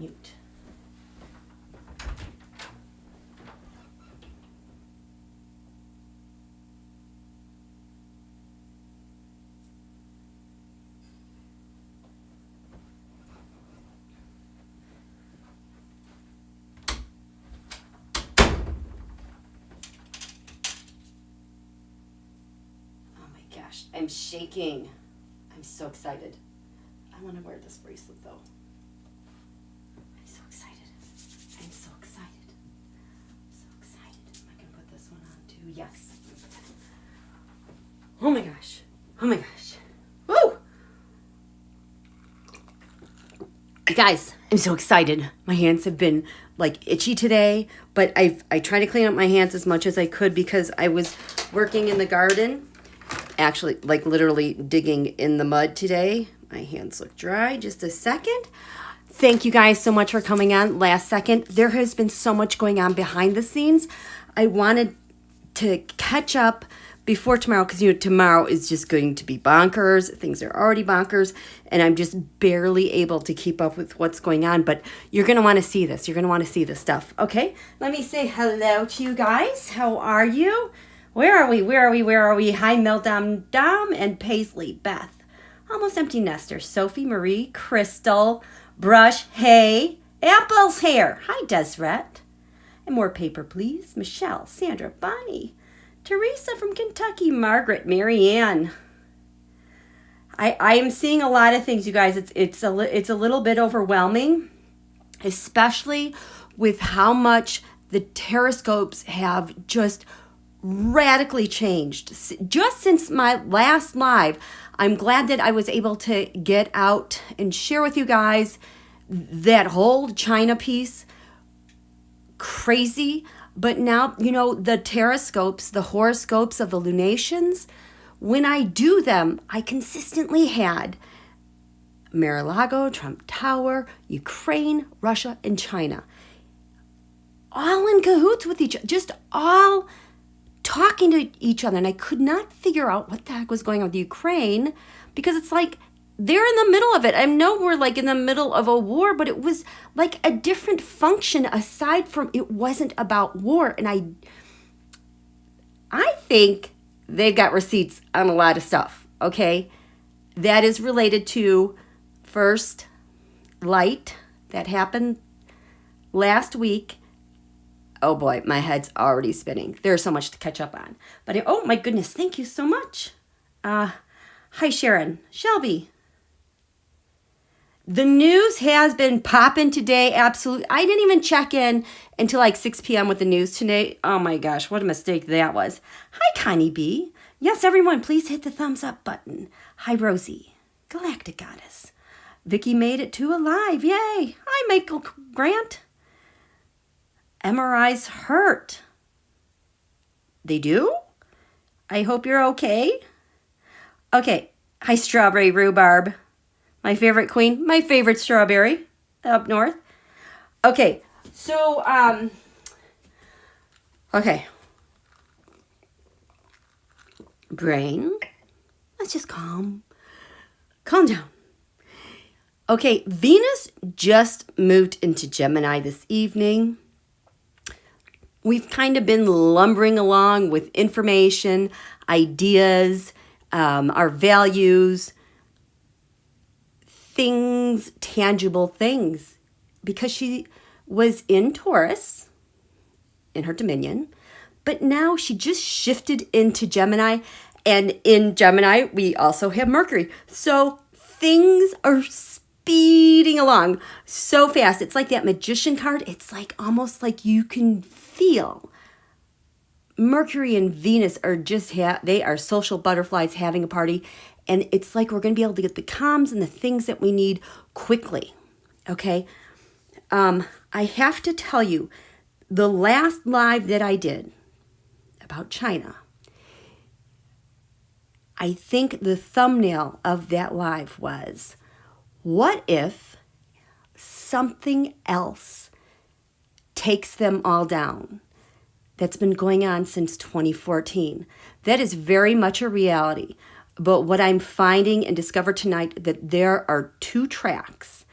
mute. Gosh, I'm shaking. I'm so excited. I want to wear this bracelet though. I'm so excited. I'm so excited. I'm so excited. I can put this one on too. Yes. Oh my gosh. Oh my gosh. Woo! You guys, I'm so excited. My hands have been like itchy today, but I tried to clean up my hands as much as I could because I was working in the garden. Actually, like literally digging in the mud today. My hands look dry. Just a second. Thank you guys so much for coming on last second. There has been so much going on behind the scenes. I wanted to catch up before tomorrow because, you know, tomorrow is just going to be bonkers. Things are already bonkers, and I'm just barely able to keep up with what's going on. But you're going to want to see this. You're going to want to see this stuff. Okay? Let me say hello to you guys. How are you? Where are we? Where are we? Where are we? Hi, Meltdown Dom and Paisley, Beth, Almost Empty Nester, Sophie, Marie, Crystal, Brush, Hey, Apple's Hair. Hi, Deseret. And more paper, please. Michelle, Sandra, Bonnie, Teresa from Kentucky, Margaret, Marianne. I am seeing a lot of things, you guys. It's a little bit overwhelming, especially with how much the tarotscopes have just radically changed just since my last live. I'm glad that I was able to get out and share with you guys that whole China piece. Crazy. But now, you know, the tarotscopes, the horoscopes of the lunations, when I do them, I consistently had Mar-a-Lago, Trump Tower, Ukraine, Russia, and China all in cahoots with each other, just all talking to each other. And I could not figure out what the heck was going on with Ukraine, because it's like they're in the middle of it. I know we're like in the middle of a war, but it was like a different function aside from it wasn't about war. And I think they've got receipts on a lot of stuff, okay? That is related to first light that happened last week. Oh boy, my head's already spinning. There's so much to catch up on. But oh my goodness, thank you so much. Hi Sharon, Shelby. The news has been popping today, absolutely. I didn't even check in until like 6 p.m. with the news today. Oh my gosh, what a mistake that was. Hi Connie B. Yes, everyone, please hit the thumbs up button. Hi Rosie, Galactic Goddess. Vicky made it to alive, yay. Hi Michael Grant. MRIs hurt. They do? I hope you're okay. Okay. Hi, Strawberry Rhubarb. My favorite queen. My favorite strawberry up north. Okay. So, okay. Brain. Let's just calm down. Okay. Venus just moved into Gemini this evening. We've kind of been lumbering along with information, ideas, our values, things, tangible things, because she was in Taurus, in her dominion, but now she just shifted into Gemini, and in Gemini, we also have Mercury. So things are speeding along so fast. It's like that magician card. It's like almost like you can feel Mercury and Venus are just, they are social butterflies having a party. And it's like we're going to be able to get the comms and the things that we need quickly. Okay. I have to tell you, the last live that I did about China, I think the thumbnail of that live was, what if something else takes them all down? That's been going on since 2014. That is very much a reality. But what I'm finding and discovered tonight, that there are two tracks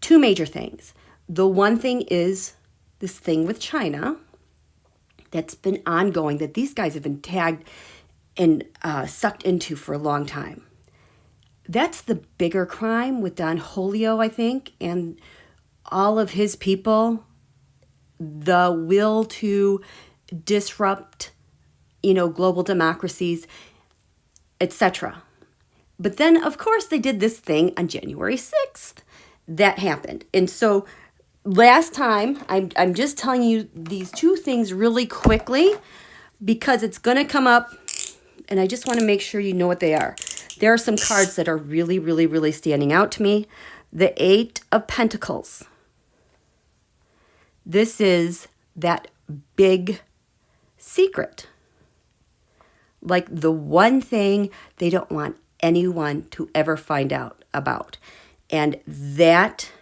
two major things. The one thing is this thing with China that's been ongoing, that these guys have been tagged and sucked into for a long time. That's the bigger crime with Don Julio, I think, and all of his people, the will to disrupt, global democracies, etc. But then, of course, they did this thing on January 6th. That happened. And so last time, I'm just telling you these two things really quickly because it's going to come up, and I just want to make sure you know what they are. There are some cards that are really, really, really standing out to me. The 8 of Pentacles. This is that big secret. Like the one thing they don't want anyone to ever find out about. And that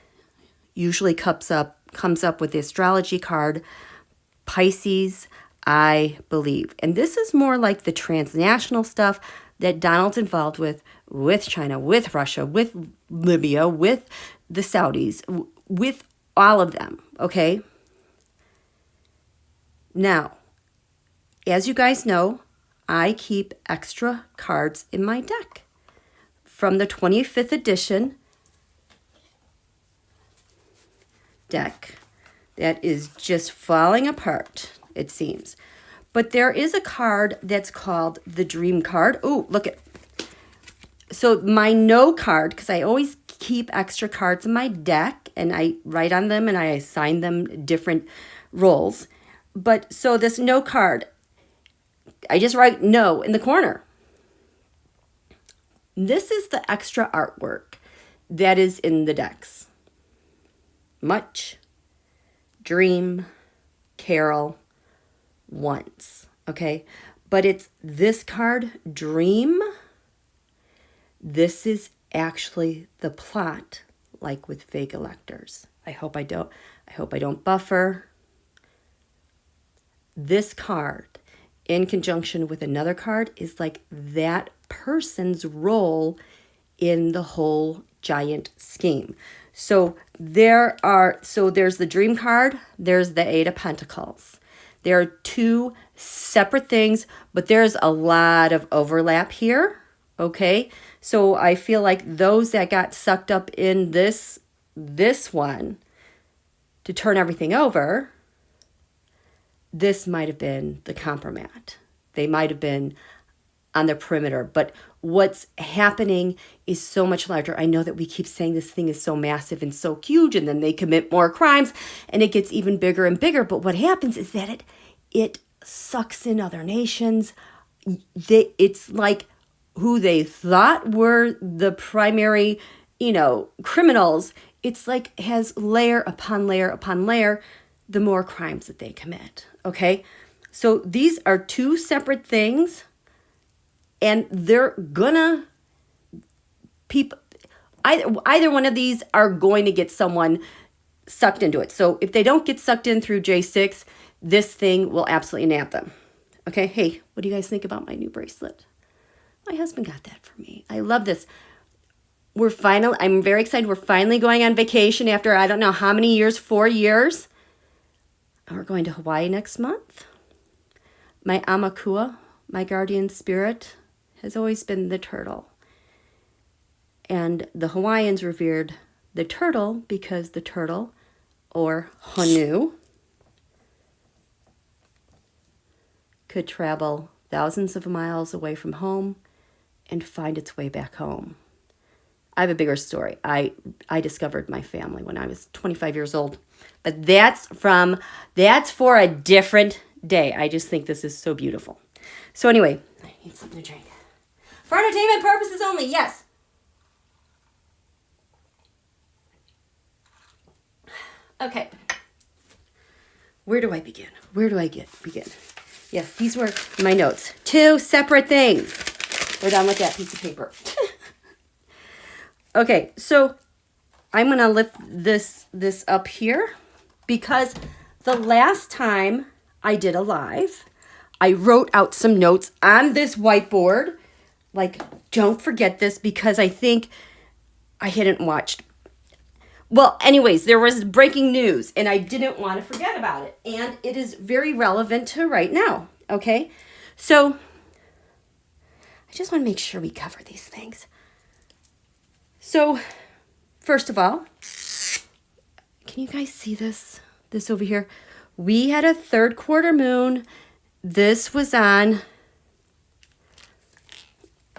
usually comes up with the astrology card, Pisces, I believe. And this is more like the transnational stuff that Donald's involved with China, with Russia, with Libya, with the Saudis, with all of them, okay? Now, as you guys know, I keep extra cards in my deck from the 25th edition deck that is just falling apart, it seems. But there is a card that's called the Dream Card. Oh, look at. So my No card, because I always keep extra cards in my deck, and I write on them and I assign them different roles. But so this No card, I just write No in the corner. This is the extra artwork that is in the decks. Much, Dream, Carol, Once, okay? But it's this card, Dream. This is actually the plot, like with fakeelectros. I hope I don't buffer. This card, in conjunction with another card, is like that person's role in the whole giant scheme. So there's the Dream card, there's the 8 of Pentacles. There are two separate things, but there's a lot of overlap here, okay? So I feel like those that got sucked up in this one to turn everything over, this might have been the compromat. They might have been on the perimeter, but what's happening is so much larger. I know that we keep saying this thing is so massive and so huge, and then they commit more crimes and it gets even bigger and bigger. But what happens is that it sucks in other nations. It's like who they thought were the primary, criminals. It's like has layer upon layer upon layer, the more crimes that they commit. Okay. So these are two separate things. And they're gonna, either one of these are going to get someone sucked into it. So if they don't get sucked in through J6, this thing will absolutely nab them. Okay, hey, what do you guys think about my new bracelet? My husband got that for me. I love this. I'm very excited. We're finally going on vacation after I don't know how many years, 4 years. And we're going to Hawaii next month. My amakua, my guardian spirit, has always been the turtle. And the Hawaiians revered the turtle because the turtle, or HONU, could travel thousands of miles away from home and find its way back home. I have a bigger story. I discovered my family when I was 25 years old. But that's for a different day. I just think this is so beautiful. So anyway, I need something to drink. For entertainment purposes only, yes. Okay. Where do I begin? Begin? Yes, these were my notes. Two separate things. We're done with that piece of paper. Okay, so I'm going to lift this up here because the last time I did a live, I wrote out some notes on this whiteboard. Like, don't forget this because I think I hadn't watched. Well, anyways, there was breaking news, and I didn't want to forget about it. And it is very relevant to right now, okay? So I just want to make sure we cover these things. So first of all, can you guys see this? This over here? We had a third quarter moon. This was on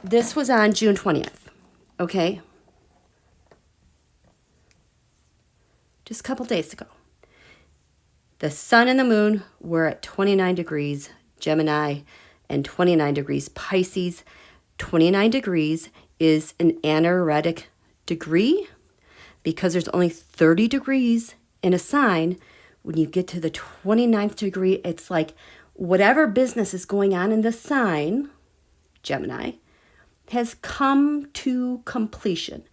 June 20th, okay? Just a couple days ago. The sun and the moon were at 29 degrees Gemini and 29 degrees Pisces. 29 degrees is an ANARETIC degree because there's only 30 degrees in a sign. When you get to the 29th degree, it's like whatever business is going on in the sign, Gemini, has come to completion.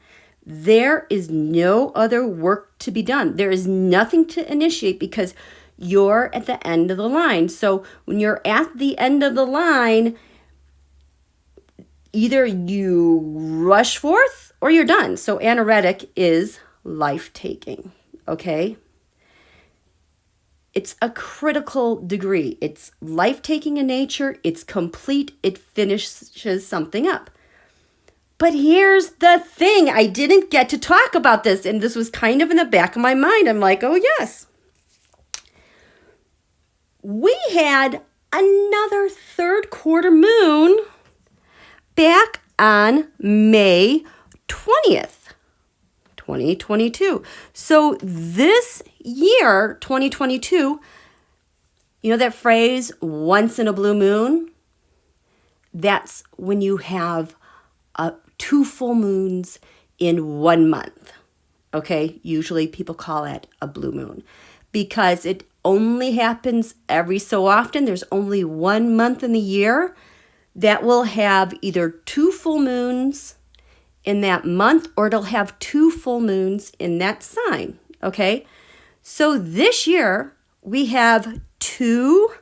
There is no other work to be done. There is nothing to initiate because you're at the end of the line. So when you're at the end of the line, either you rush forth or you're done. So ANARETIC is life-taking, okay? It's a critical degree. It's life-taking in nature. It's complete. It finishes something up. But here's the thing. I didn't get to talk about this, and this was kind of in the back of my mind. I'm like, oh, yes. We had another third quarter moon back on May 20th, 2022. So this year, 2022, you know that phrase, once in a blue moon? That's when you have 2 full moons in 1 month. Okay, usually people call it a blue moon because it only happens every so often. There's only 1 month in the year that will have either 2 full moons in that month or it'll have 2 full moons in that sign. Okay, so this year we have 2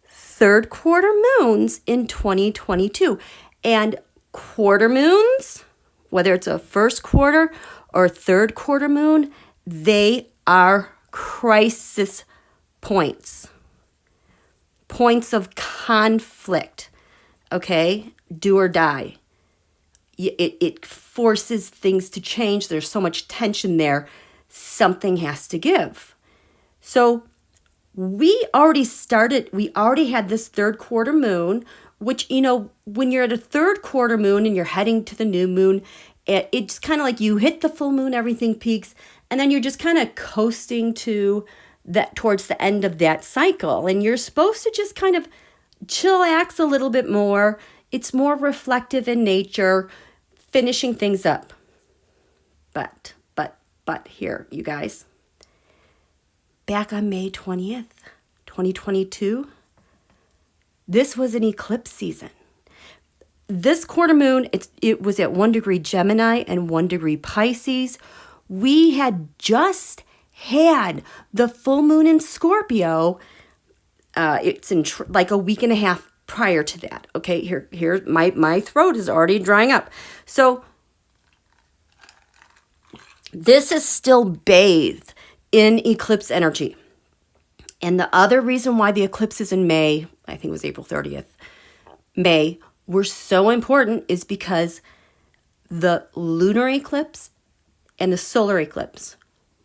third quarter moons in 2022, and quarter moons, whether it's a first quarter or third quarter moon, they are crisis points of conflict, okay? Do or die. It forces things to change. There's so much tension there. Something has to give. So we already had this third quarter moon, which, you know, when you're at a third quarter moon and you're heading to the new moon, it's kind of like you hit the full moon, everything peaks, and then you're just kind of coasting to that towards the end of that cycle. And you're supposed to just kind of chillax a little bit more. It's more reflective in nature, finishing things up. But here, you guys, back on May 20th, 2022, this was an eclipse season. This quarter moon, it was at 1 degree Gemini and 1 degree Pisces. We had just had the full moon in Scorpio. It's in like a week and a half prior to that. Okay, here, my throat is already drying up. So this is still bathed in eclipse energy. And the other reason why the eclipses in May, I think it was April 30th, May, were so important is because the lunar eclipse and the solar eclipse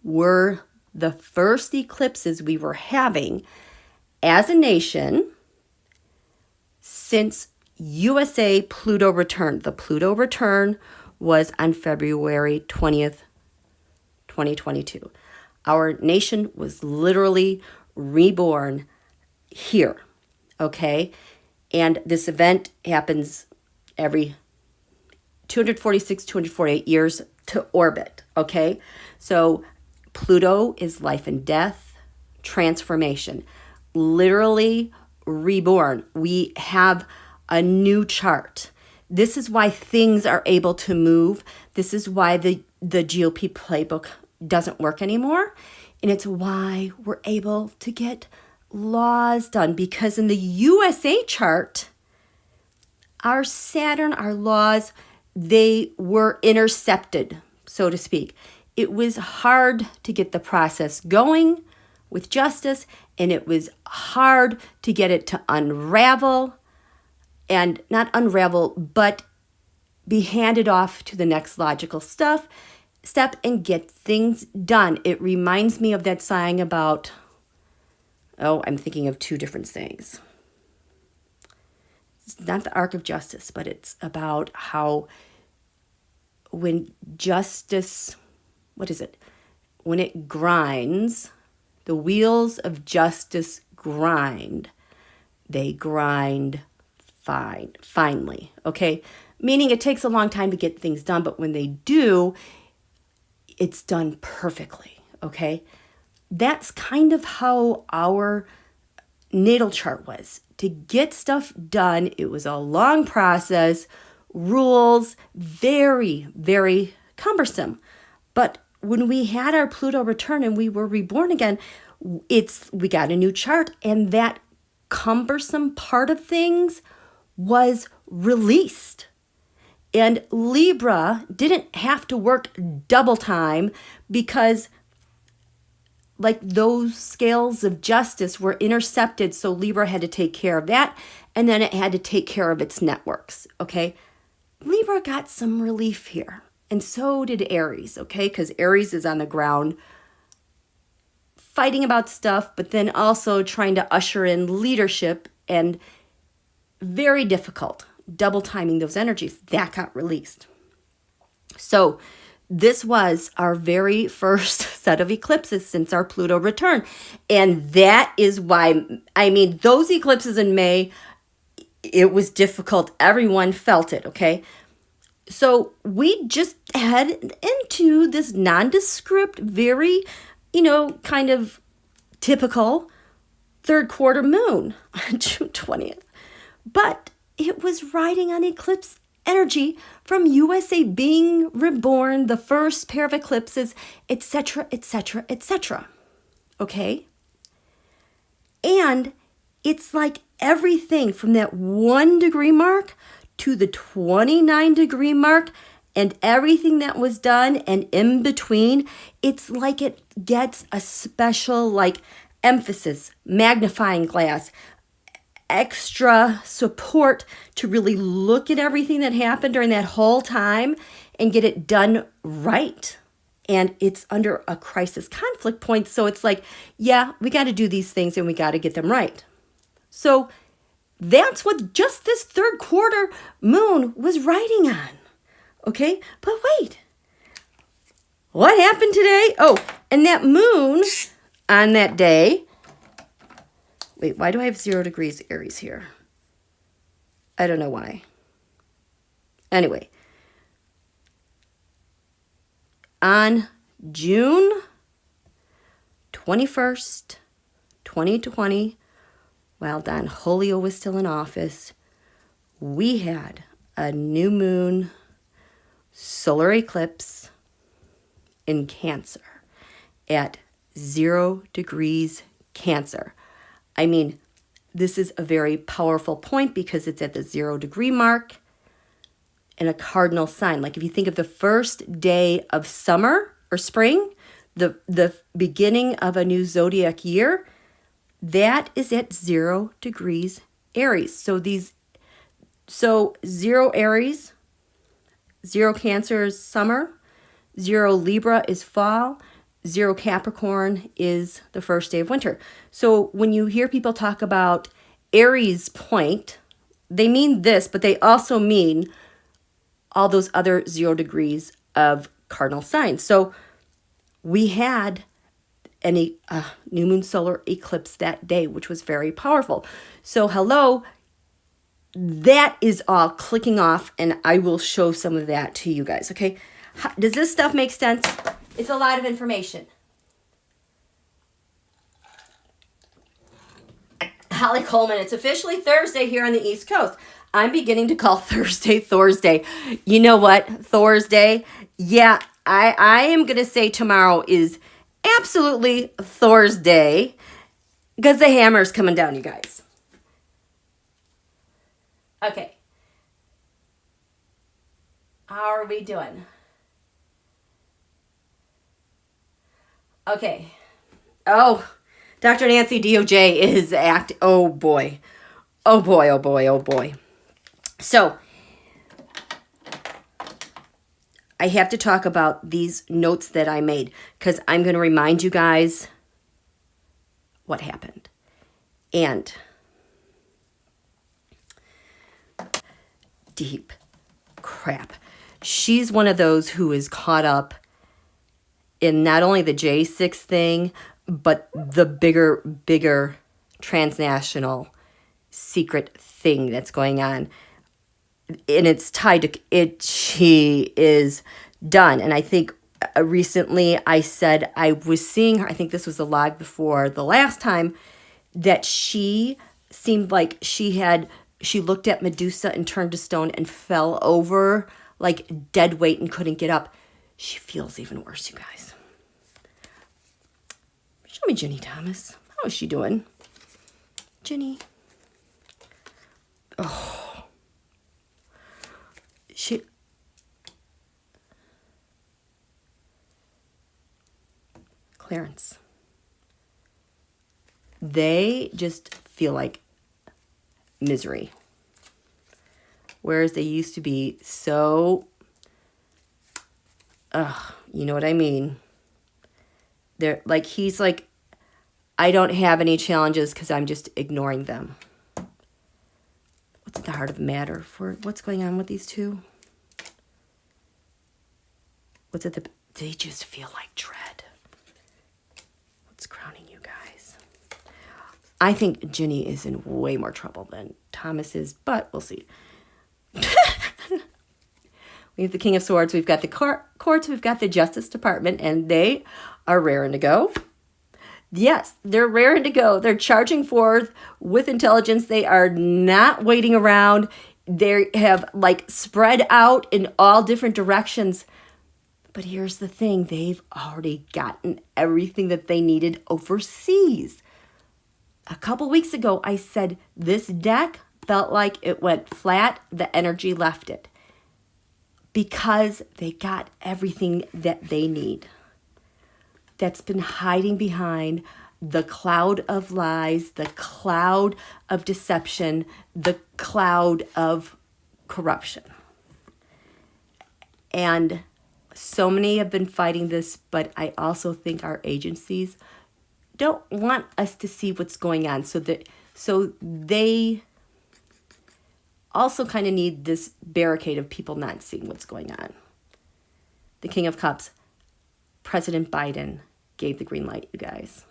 were the first eclipses we were having as a nation since USA Pluto returned. The Pluto return was on February 20th, 2022. Our nation was literally reborn here, okay? And this event happens every 246, 248 years to orbit, okay? So Pluto is life and death, transformation, literally reborn. We have a new chart. This is why things are able to move. This is why the GOP playbook doesn't work anymore. And it's why we're able to get laws done, because in the USA chart, our Saturn, our laws, they were intercepted, so to speak. it was hard to get the process going with justice, and it was hard to get it to unravel, and not unravel, but be handed off to the next logical step and get things done. It reminds me of that saying about, oh, I'm thinking of two different things. It's not the arc of justice, but it's about how when justice, what is it? When it grinds, the wheels of justice grind. They grind finely, okay? Meaning it takes a long time to get things done, but when they do, it's done perfectly, okay? That's kind of how our natal chart was. To get stuff done, it was a long process, rules, very, very cumbersome. But when we had our Pluto return and we were reborn again, we got a new chart, and that cumbersome part of things was released. And Libra didn't have to work double time because like those scales of justice were intercepted. So Libra had to take care of that. And then it had to take care of its networks. Okay. Libra got some relief here. And so did Aries. Okay. Because Aries is on the ground fighting about stuff, but then also trying to usher in leadership, and very difficult double timing those energies. That got released. So this was our very first set of eclipses since our Pluto return. And that is why, I mean, those eclipses in May, it was difficult. Everyone felt it, okay? So we just head into this nondescript, very, kind of typical third quarter moon on June 20th. But it was riding on eclipse energy from USA being reborn, the first pair of eclipses, etc., etc., etc. Okay? And it's like everything from that 1 degree mark to the 29 degree mark and everything that was done and in between, it's like it gets a special like emphasis, magnifying glass, extra support to really look at everything that happened during that whole time and get it done right. And it's under a crisis conflict point. So it's like, yeah, we got to do these things and we got to get them right. So that's what just this third quarter moon was riding on. Okay, but wait, what happened today? Oh, and that moon on that day, wait, why do I have 0 degrees Aries here? I don't know why. Anyway, on June 21st, 2020, while Don Julio was still in office, we had a new moon solar eclipse in Cancer at 0 degrees Cancer. I mean, this is a very powerful point because it's at the 0 degree mark in a cardinal sign. Like if you think of the first day of summer or spring, the beginning of a new zodiac year, that is at 0 degrees Aries. So 0 Aries, 0 Cancer is summer, 0 Libra is fall, 0 Capricorn is the first day of winter. So when you hear people talk about Aries point, they mean this, but they also mean all those other 0 degrees of cardinal signs. So we had a new moon solar eclipse that day, which was very powerful. So hello, that is all clicking off, and I will show some of that to you guys, okay? Does this stuff make sense? It's a lot of information. Holly Coleman, it's officially Thursday here on the East Coast. I'm beginning to call Thursday Thursday. You know what? Thursday. Yeah, I am going to say tomorrow is absolutely Thursday because the hammer's coming down, you guys. Okay. How are we doing? Okay. Oh, Dr. Nancy DOJ is oh boy. Oh boy, oh boy, oh boy. So, I have to talk about these notes that I made because I'm going to remind you guys what happened. And deep crap. She's one of those who is caught up in not only the J6 thing, but the bigger transnational secret thing that's going on. And it's tied to it. She is done. And I think recently I said I was seeing her, I think this was the live before the last time, that she seemed like she looked at Medusa and turned to stone and fell over like dead weight and couldn't get up. She feels even worse, you guys. Show me Ginny Thomas. How is she doing? Ginny. Oh. Clarence. They just feel like misery. Whereas they used to be so, you know what I mean? They're like, he's like, I don't have any challenges because I'm just ignoring them. What's at the heart of the matter for what's going on with these two? What's at they just feel like dread. What's crowning you guys? I think Ginny is in way more trouble than Thomas is, but we'll see. We have the King of Swords, we've got the courts, we've got the Justice Department, and they are raring to go. Yes, they're raring to go. They're charging forth with intelligence. They are not waiting around. They have like spread out in all different directions. But here's the thing. They've already gotten everything that they needed overseas. A couple weeks ago, I said this deck felt like it went flat. The energy left it. Because they got everything that they need. That's been hiding behind the cloud of lies, the cloud of deception, the cloud of corruption. And so many have been fighting this, but I also think our agencies don't want us to see what's going on. So they also kind of need this barricade of people not seeing what's going on. The King of Cups, President Biden gave the green light, you guys.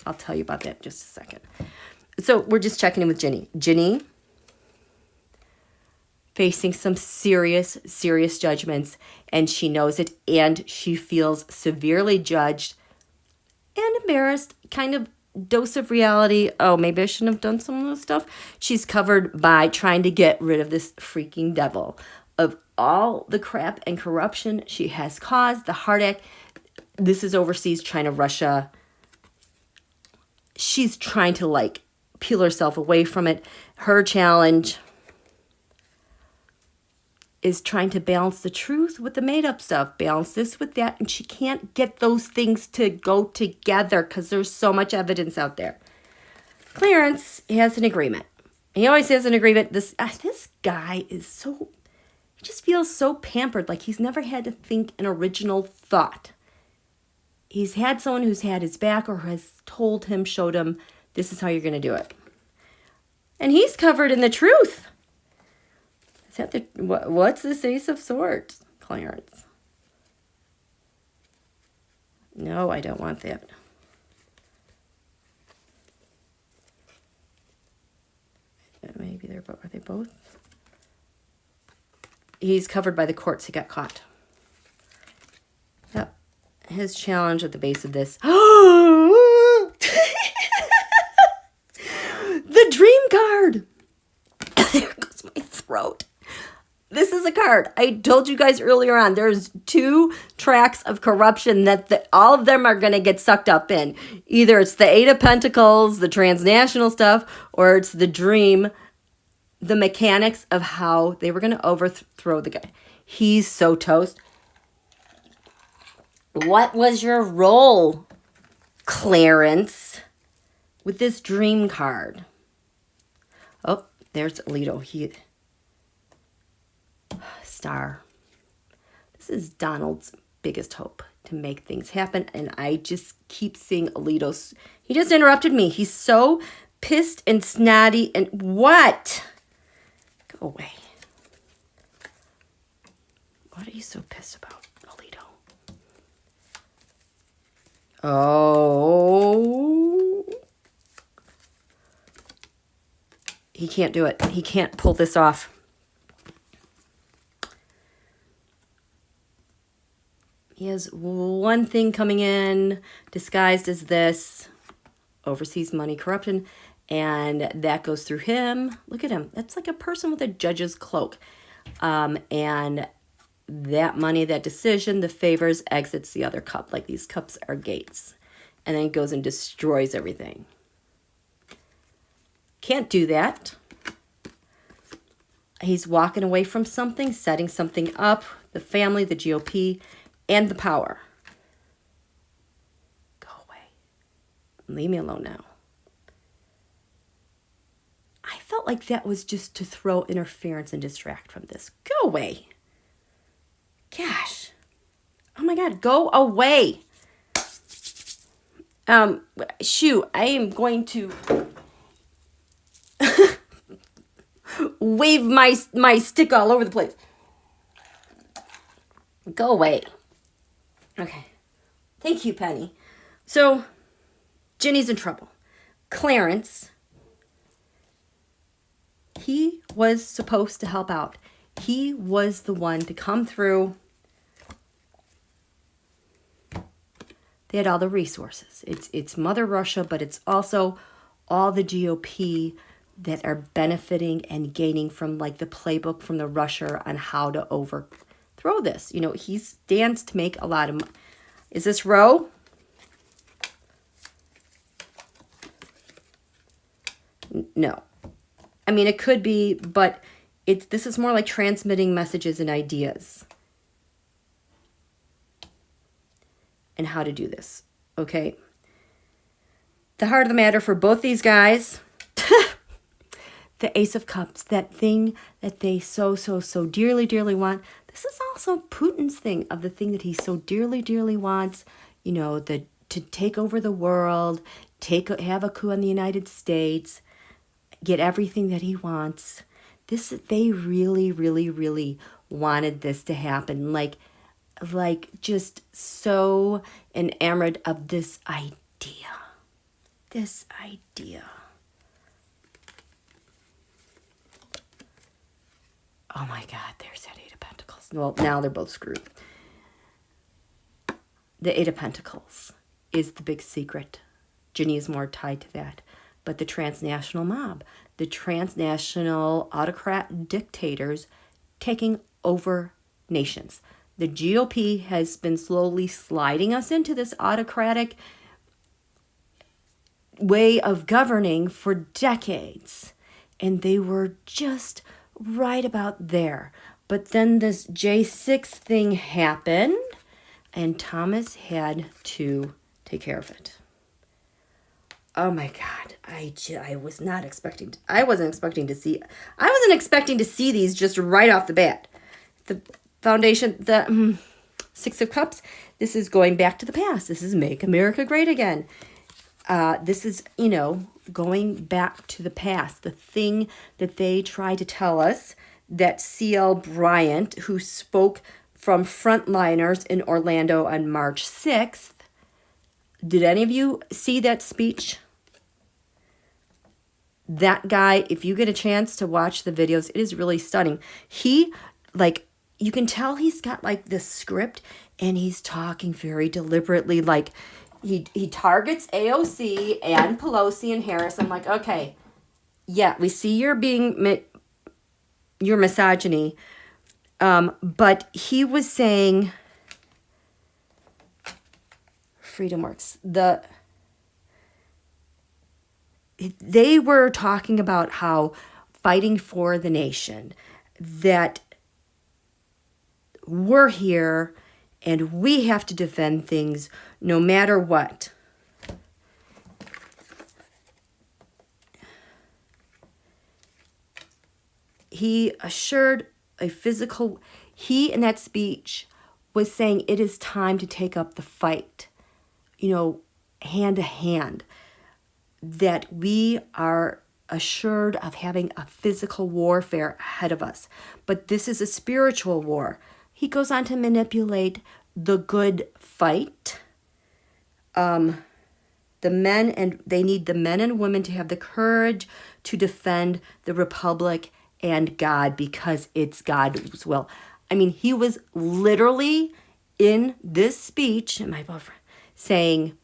I'll tell you about that in just a second. So we're just checking in with Ginny. Ginny, facing some serious judgments, and she knows it, and she feels severely judged and embarrassed, kind of dose of reality. Oh, maybe I shouldn't have done some of this stuff. She's covered by trying to get rid of this freaking devil of all the crap and corruption she has caused, the heartache. This is overseas, China, Russia. She's trying to like peel herself away from it. Her challenge is trying to balance the truth with the made up stuff, balance this with that, and she can't get those things to go together because there's so much evidence out there. Clarence has an agreement. He always has an agreement. This guy is so, he just feels so pampered, like he's never had to think an original thought. He's had someone who's had his back or has told him, showed him, this is how you're going to do it. And he's covered in the truth. Is that the, what's this Ace of Swords, Clarence? No, I don't want that. Maybe they're both, are they both? He's covered by the courts. He got caught. Yep. His challenge at the base of this. The dream card. There goes my throat. This is a card. I told you guys earlier on, there's 2 tracks of corruption that all of them are going to get sucked up in. Either it's the 8 of Pentacles, the transnational stuff, or it's the dream, the mechanics of how they were going to overthrow the guy. He's so toast. What was your role? Clarence with this dream card. Oh, there's Alito. He star. This is Donald's biggest hope to make things happen, and I just keep seeing Alito's. He just interrupted me. He's so pissed and snotty and what? Go away. What are you so pissed about, Alito? Oh. He can't do it. He can't pull this off. He has one thing coming in disguised as this. Overseas money corruption. And that goes through him. Look at him. That's like a person with a judge's cloak. And that money, that decision, the favors, exits the other cup. Like these cups are gates. And then it goes and destroys everything. Can't do that. He's walking away from something, setting something up. The family, the GOP, and the power. Go away. Leave me alone now. I felt like that was just to throw interference and distract from this. Go away. Gosh. Oh my God, go away. Shoot, I am going to wave my stick all over the place. Go away. Okay. Thank you, Penny. So, Ginny's in trouble. Clarence, he was supposed to help out. He was the one to come through. They had all the resources. It's Mother Russia, but it's also all the GOP that are benefiting and gaining from like the playbook from the Russia on how to overthrow this. You know, he stands to make a lot of money. Is this Roe? No. I mean, it could be, but this is more like transmitting messages and ideas. And how to do this, okay? The heart of the matter for both these guys, the Ace of Cups, that thing that they so dearly, dearly want. This is also Putin's thing of the thing that he so dearly, dearly wants, you know, to take over the world, have a coup on the United States, get everything that he wants. They really, really, really wanted this to happen. Like just so enamored of this idea. This idea. Oh my God, there's that Eight of Pentacles. Well, now they're both screwed. The Eight of Pentacles is the big secret. Ginny is more tied to that. But the transnational mob, the transnational autocrat dictators taking over nations. The GOP has been slowly sliding us into this autocratic way of governing for decades. And they were just right about there. But then this J6 thing happened, and Thomas had to take care of it. Oh my God, I was not expecting, I wasn't expecting to see these just right off the bat. The foundation, the Six of Cups, this is going back to the past. This is Make America Great Again. This is, you know, going back to the past. The thing that they try to tell us, that C.L. Bryant, who spoke from frontliners in Orlando on March 6th, did any of you see that speech? That guy, if you get a chance to watch the videos, it is really stunning. He, like, you can tell he's got, like, this script, and he's talking very deliberately. Like, he targets AOC and Pelosi and Harris. I'm like, okay, yeah, we see you're being, your misogyny. But he was saying, Freedom Works, they were talking about how fighting for the nation, that we're here and we have to defend things no matter what. he assured a physical, he in that speech was saying it is time to take up the fight, hand to hand, that we are assured of having a physical warfare ahead of us. But this is a spiritual war. He goes on to manipulate the good fight. They need the men and women to have the courage to defend the republic and God, because it's God's will. I mean, he was literally in this speech, and my boyfriend, saying,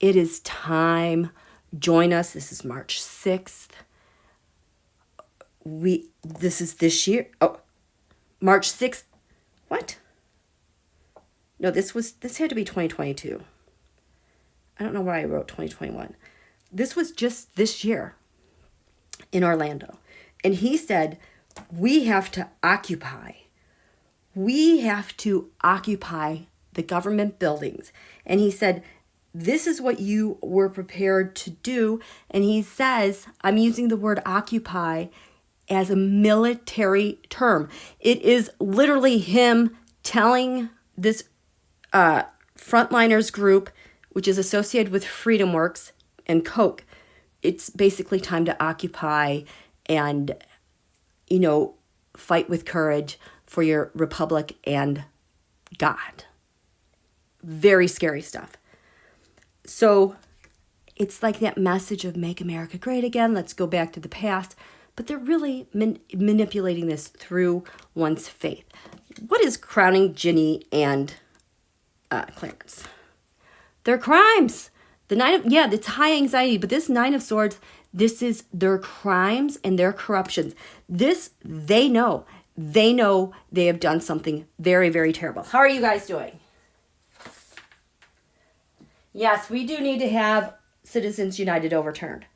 it is time, join us. This is March 6th. This is this year. Oh, March 6th. What? No, this had to be 2022. I don't know why I wrote 2021. This was just this year in Orlando. And he said, we have to occupy. We have to occupy the government buildings. And he said, this is what you were prepared to do. And he says, I'm using the word occupy as a military term. It is literally him telling this frontliners group, which is associated with Freedom Works and Coke, it's basically time to occupy and, fight with courage for your republic and God. Very scary stuff. So it's like that message of make America great again. Let's go back to the past. But they're really manipulating this through one's faith. What is crowning Ginny and Clarence? Their crimes. It's high anxiety, but this Nine of Swords, this is their crimes and their corruptions. This, they know. They know they have done something very, very terrible. How are you guys doing? Yes, we do need to have Citizens United overturned.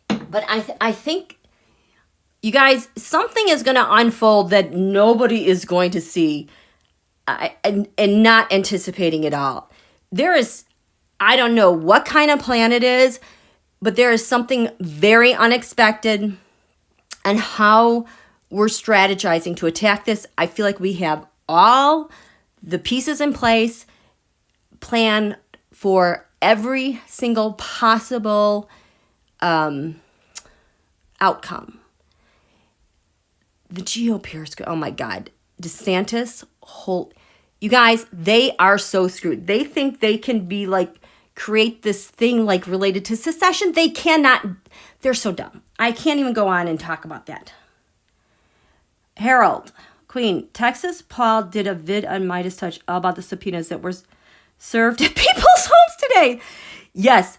But I think, you guys, something is going to unfold that nobody is going to see and not anticipating it all. There is, I don't know what kind of plan it is, but there is something very unexpected, and how we're strategizing to attack this. I feel like we have all the pieces in place, plan for every single possible outcome. The GOP are, oh my God, DeSantis, you guys, they are so screwed. They think they can be like, create this thing like related to secession. They cannot, they're so dumb. I can't even go on and talk about that. Harold, Queen, Texas Paul did a vid on Midas Touch about the subpoenas that were served at people's homes today. Yes.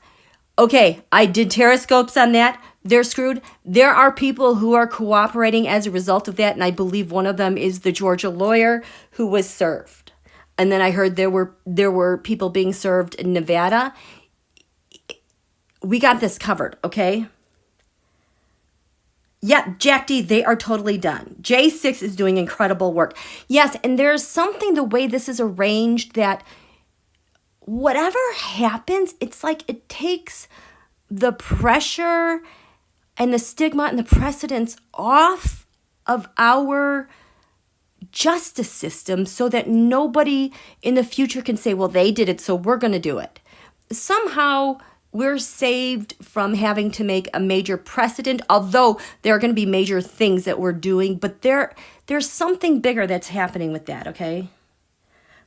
Okay, I did tarotscopes on that. They're screwed. There are people who are cooperating as a result of that, and I believe one of them is the Georgia lawyer who was served. And then I heard there were people being served in Nevada. We got this covered, okay? Yeah, Jack D, they are totally done. J6 is doing incredible work. Yes, and there's something, the way this is arranged, that whatever happens, it's like it takes the pressure and the stigma and the precedence off of our justice system, so that nobody in the future can say, well, they did it, so we're going to do it. Somehow we're saved from having to make a major precedent, although there are going to be major things that we're doing, but there's something bigger that's happening with that, okay?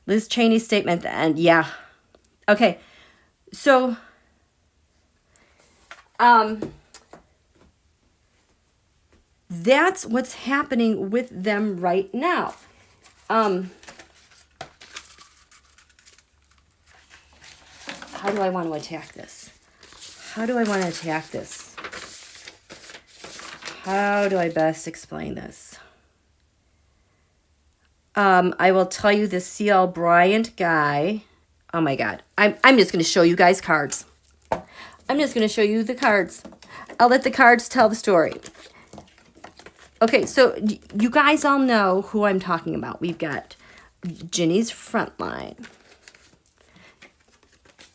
Liz Cheney's statement, and yeah. Okay, so that's what's happening with them right now. How do I want to attack this? How do I want to attack this? How do I best explain this? I will tell you the C.L. Bryant guy. Oh my God. I'm just going to show you guys cards. I'm just going to show you the cards. I'll let the cards tell the story. Okay, so you guys all know who I'm talking about. We've got Ginny's Frontline.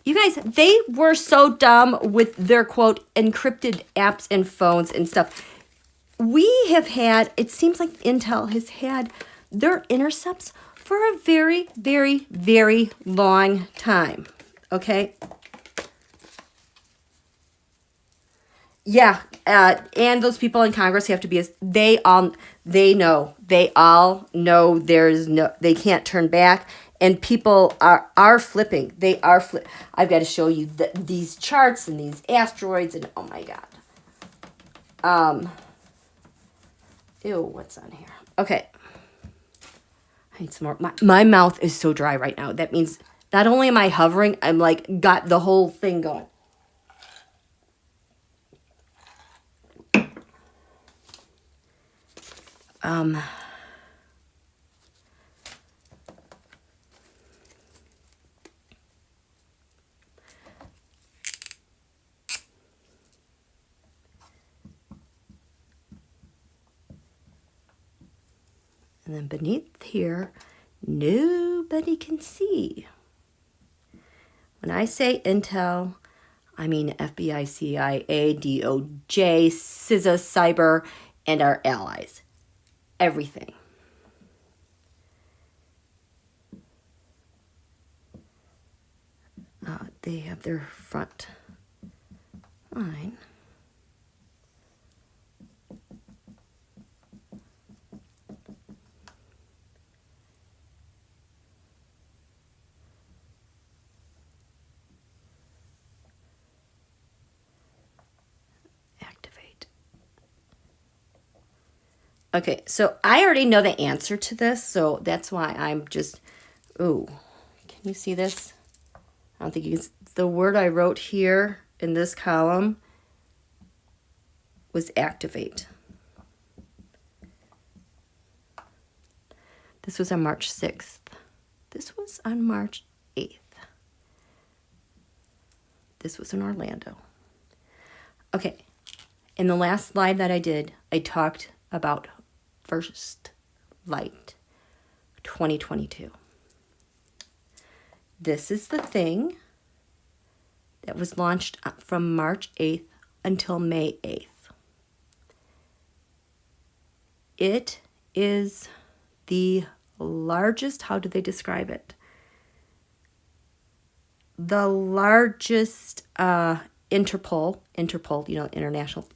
You guys, they were so dumb with their, quote, encrypted apps and phones and stuff. we have had, it seems like Intel has had their intercepts for a very, very, very long time. Okay? Yeah, and those people in Congress have to be, they all know they can't turn back, and people are flipping. They are I've got to show you these charts and these asteroids, and oh my God. Ew, what's on here? Okay. I need some more. My mouth is so dry right now. That means not only am I hovering, I'm like got the whole thing going. And then beneath here, nobody can see. When I say Intel, I mean FBI, CIA, DOJ, CISA, Cyber, and our allies. Everything. They have their front line. Activate. Okay, so I already know the answer to this, so that's why I'm just, ooh, can you see this? I don't think you can. The word I wrote here in this column was activate. This was on March 6th. This was on March 8th. This was in Orlando. Okay, in the last slide that I did, I talked about first light 2022. This is the thing that was launched from March 8th until May 8th. It is the largest, how do they describe it? The largest Interpol, international.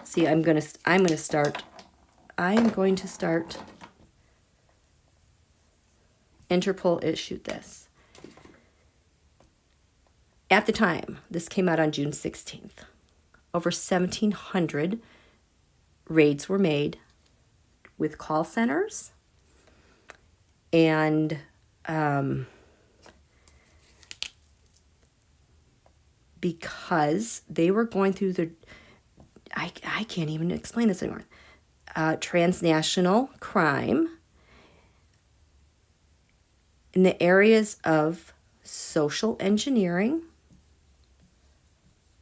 See, I'm going to start. Interpol issued this. At the time, this came out on June 16th. Over 1,700 raids were made with call centers and because they were going through the, I can't even explain this anymore, transnational crime in the areas of social engineering.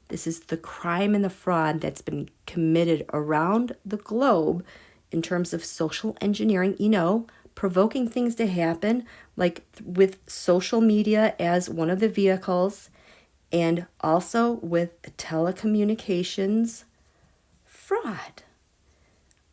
This is the crime and the fraud that's been committed around the globe in terms of social engineering, provoking things to happen, like with social media as one of the vehicles, and also with telecommunications fraud.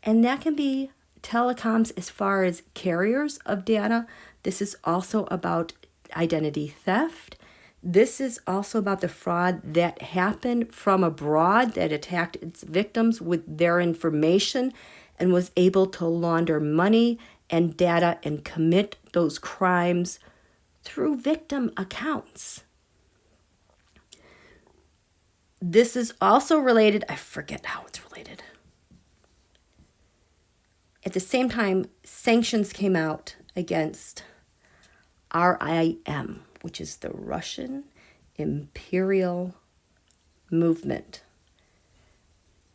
And that can be telecoms as far as carriers of data. This is also about identity theft. This is also about the fraud that happened from abroad that attacked its victims with their information and was able to launder money and data and commit those crimes through victim accounts. This is also related, I forget how it's related. At the same time, sanctions came out against RIM, which is the Russian Imperial Movement,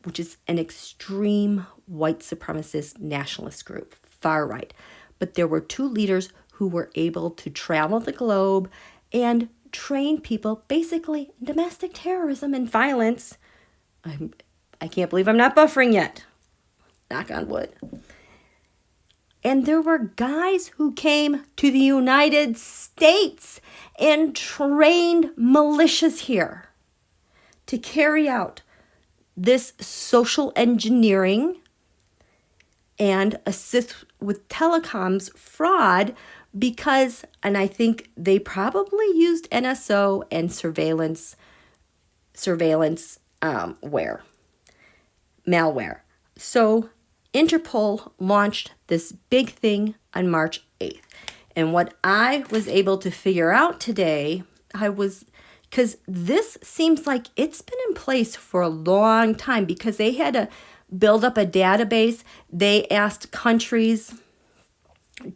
which is an extreme white supremacist nationalist group, far right. But there were two leaders who were able to travel the globe and train people basically in domestic terrorism and violence. I can't believe I'm not buffering yet. Knock on wood. And there were guys who came to the United States and trained militias here to carry out this social engineering and assist with telecoms fraud because, and I think they probably used NSO and surveillance malware. So Interpol launched this big thing on March 8th. And what I was able to figure out today, because this seems like it's been in place for a long time because they had to build up a database. They asked countries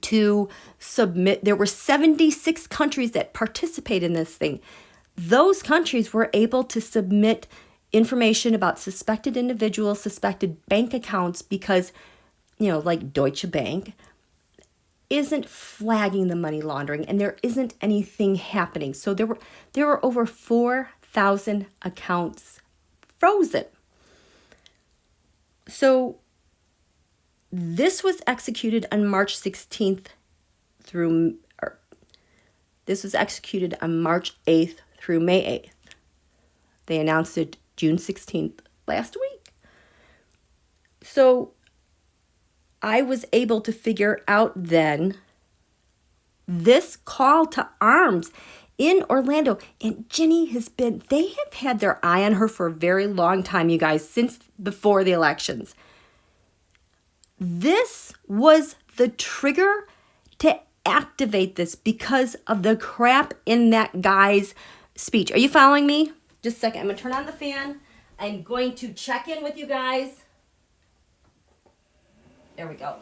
to submit. There were 76 countries that participated in this thing. Those countries were able to submit information about suspected individuals, suspected bank accounts, because, like Deutsche Bank isn't flagging the money laundering and there isn't anything happening. So there were over 4,000 accounts frozen. So this was executed on March 16th this was executed on March 8th through May 8th. They announced it June 16th last week. So I was able to figure out then this call to arms in Orlando. And Ginny they have had their eye on her for a very long time, you guys, since before the elections. This was the trigger to activate this because of the crap in that guy's speech. Are you following me? Just a second. I'm going to turn on the fan. I'm going to check in with you guys. There we go.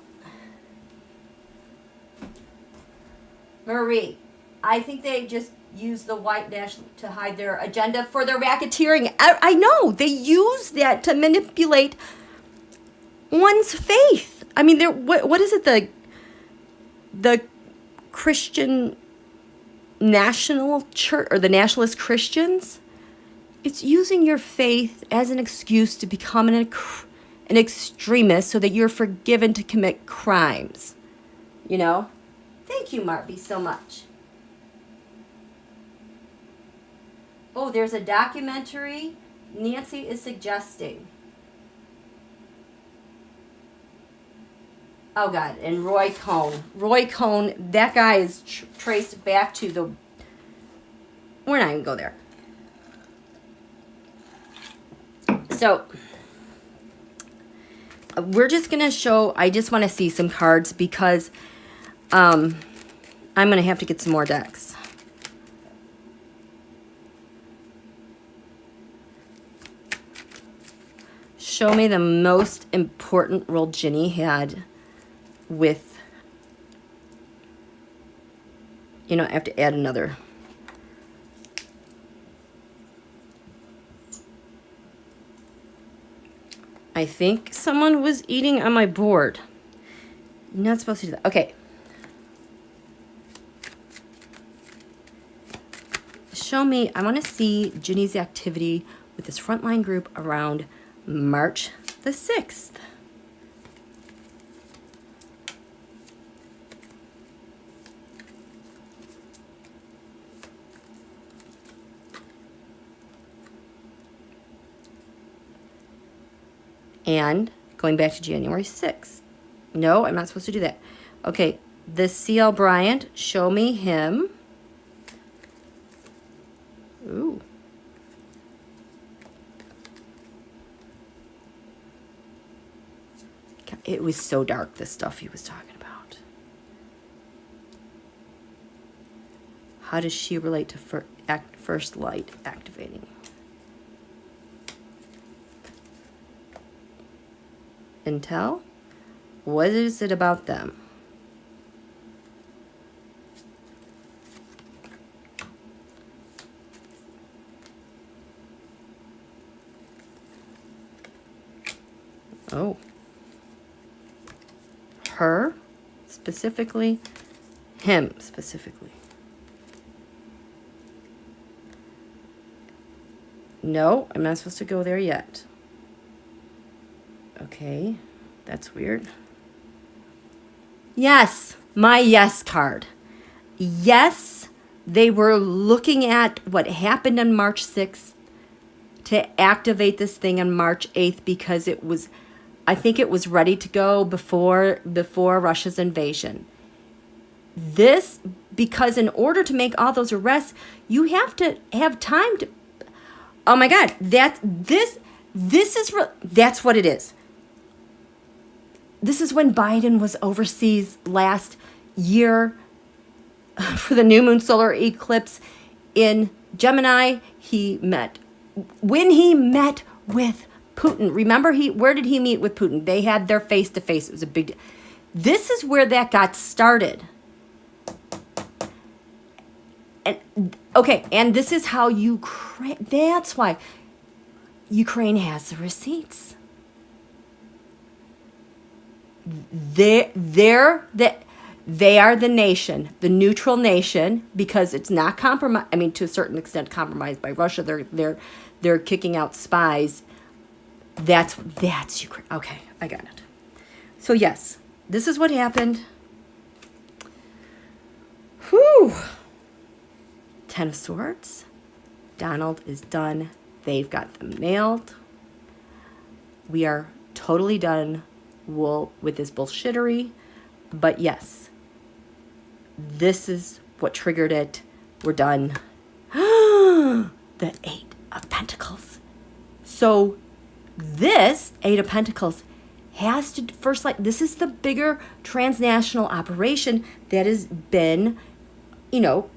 Marie, I think they just use the white dash to hide their agenda for their racketeering. I know. They use that to manipulate one's faith. I mean, what is it? The Christian National Church, or the Nationalist Christians? It's using your faith as an excuse to become an extremist so that you're forgiven to commit crimes. Thank you, Marby, so much. Oh, there's a documentary Nancy is suggesting. Oh, God, and Roy Cohn. Roy Cohn, that guy is traced back to the... We're not even going to go there. So, we're just going to show... I just want to see some cards because I'm going to have to get some more decks. Show me the most important role Ginny had with, I have to add another. I think someone was eating on my board. You're not supposed to do that. Okay. Show me, I want to see Ginny's activity with this frontline group around March the 6th. And going back to January 6th. No, I'm not supposed to do that. Okay, the C.L. Bryant, show me him. Ooh. It was so dark, this stuff he was talking about. How does she relate to first light activating? Intel? What is it about them? Oh. Her specifically, him specifically. No, I'm not supposed to go there yet. Okay, that's weird. Yes, my yes card. Yes, they were looking at what happened on March 6th to activate this thing on March 8th because it was, I think it was ready to go before Russia's invasion. This, because in order to make all those arrests, you have to have time to, oh my God, that's what it is. This is when Biden was overseas last year for the new moon solar eclipse in Gemini. When he met with Putin, remember where did he meet with Putin? They had their face-to-face. It was a big deal. This is where that got started. And okay, and this is how Ukraine, that's why Ukraine has the receipts. They are the nation, the neutral nation, because it's not compromised. I mean, to a certain extent, compromised by Russia. They're kicking out spies. That's Ukraine. Okay, I got it. So yes, this is what happened. Whew. 10 of Swords. Donald is done. They've got them nailed. We are totally done with this bullshittery. But yes, this is what triggered it. We're done. The 8 of Pentacles. So this 8 of Pentacles has to first, like, this is the bigger transnational operation that has been, you know,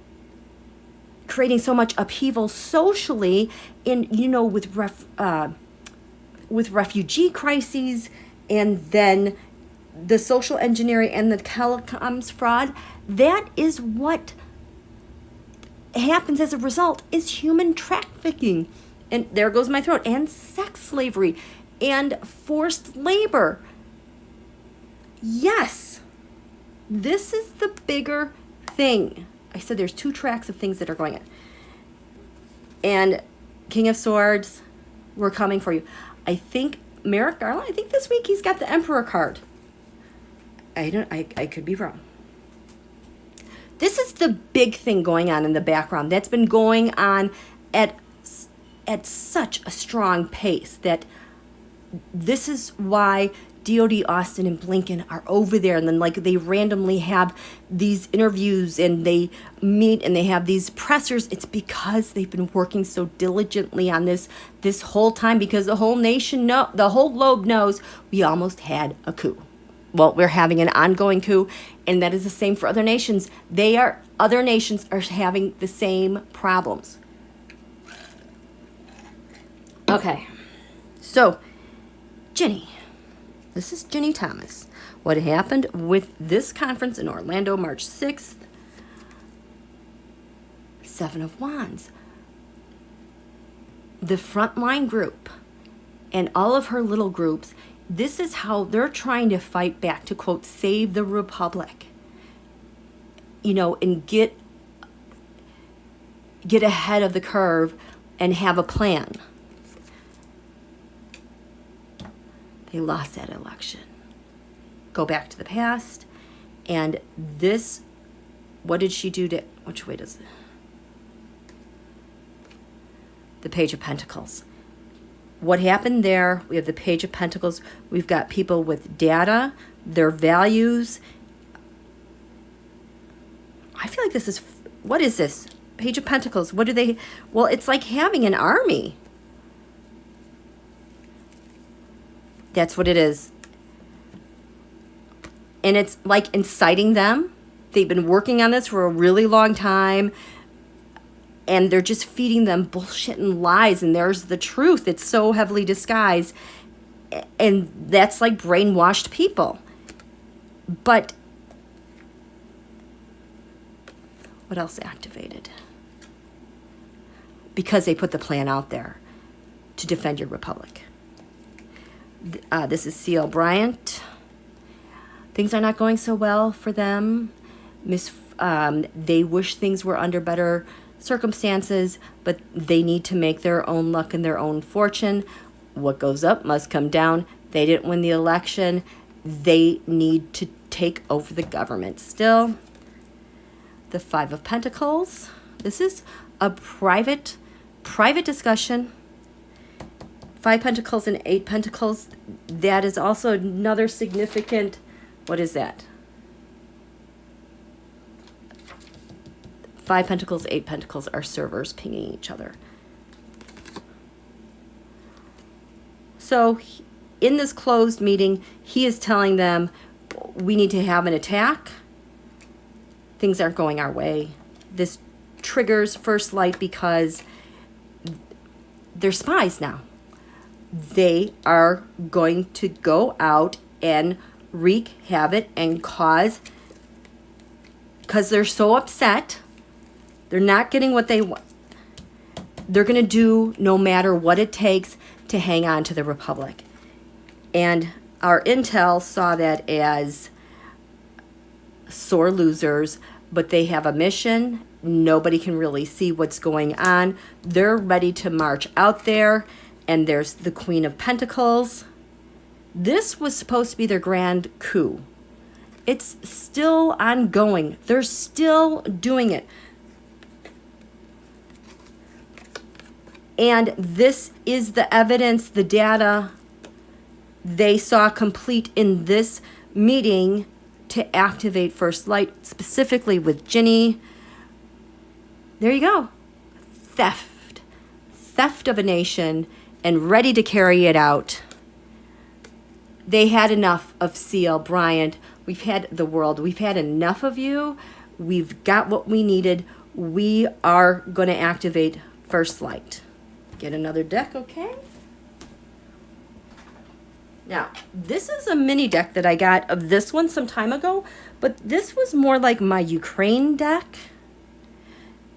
creating so much upheaval socially in, you know, with refugee crises, and then the social engineering and the telecoms fraud. That is what happens as a result, is human trafficking. And there goes my throat. And sex slavery and forced labor. Yes, this is the bigger thing. I said there's 2 tracks of things that are going on. And King of Swords, we're coming for you. I think Merrick Garland, I think this week he's got the Emperor card. I could be wrong. This is the big thing going on in the background that's been going on at such a strong pace that this is why DOD Austin and Blinken are over there, and then like they randomly have these interviews and they meet and they have these pressers. It's because they've been working so diligently on this whole time, because the whole nation the whole globe knows we almost had a coup. Well, we're having an ongoing coup, and that is the same for other nations. Other nations are having the same problems. Okay, so Ginny. This is Ginny Thomas. What happened with this conference in Orlando, March 6th? 7 of Wands. The frontline group and all of her little groups, this is how they're trying to fight back to, quote, save the Republic. You know, and get ahead of the curve and have a plan. They lost that election. Go back to the past. And this, what did she do to, which way does it? The Page of Pentacles. What happened there? We have the Page of Pentacles. We've got people with data, their values. I feel like this is, what is this? Page of Pentacles. What do they, well, it's like having an army. That's what it is. And it's like inciting them. They've been working on this for a really long time. And they're just feeding them bullshit and lies. And there's the truth. It's so heavily disguised. And that's like brainwashed people. But what else activated? Because they put the plan out there to defend your republic. This is C.L. Bryant. Things are not going so well for them. They wish things were under better circumstances, but they need to make their own luck and their own fortune. What goes up must come down. They didn't win the election. They need to take over the government still. The 5 of Pentacles. This is a private discussion. Five Pentacles and Eight Pentacles, that is also another significant, what is that? Five Pentacles, Eight Pentacles are servers pinging each other. So in this closed meeting, he is telling them, we need to have an attack. Things aren't going our way. This triggers First Light because they're spies now. They are going to go out and wreak havoc and cause, because they're so upset, they're not getting what they want. They're going to do no matter what it takes to hang on to the Republic. And our intel saw that as sore losers, but they have a mission. Nobody can really see what's going on. They're ready to march out there. And there's the Queen of Pentacles. This was supposed to be their grand coup. It's still ongoing. They're still doing it. And this is the evidence, the data they saw complete in this meeting to activate First Light, specifically with Ginny. There you go. Theft. Theft of a nation, and ready to carry it out. They had enough of CL Bryant. We've had the world. We've had enough of you. We've got what we needed. We are going to activate First Light. Get another deck, okay? Now, this is a mini deck that I got of this one some time ago, but this was more like my Ukraine deck.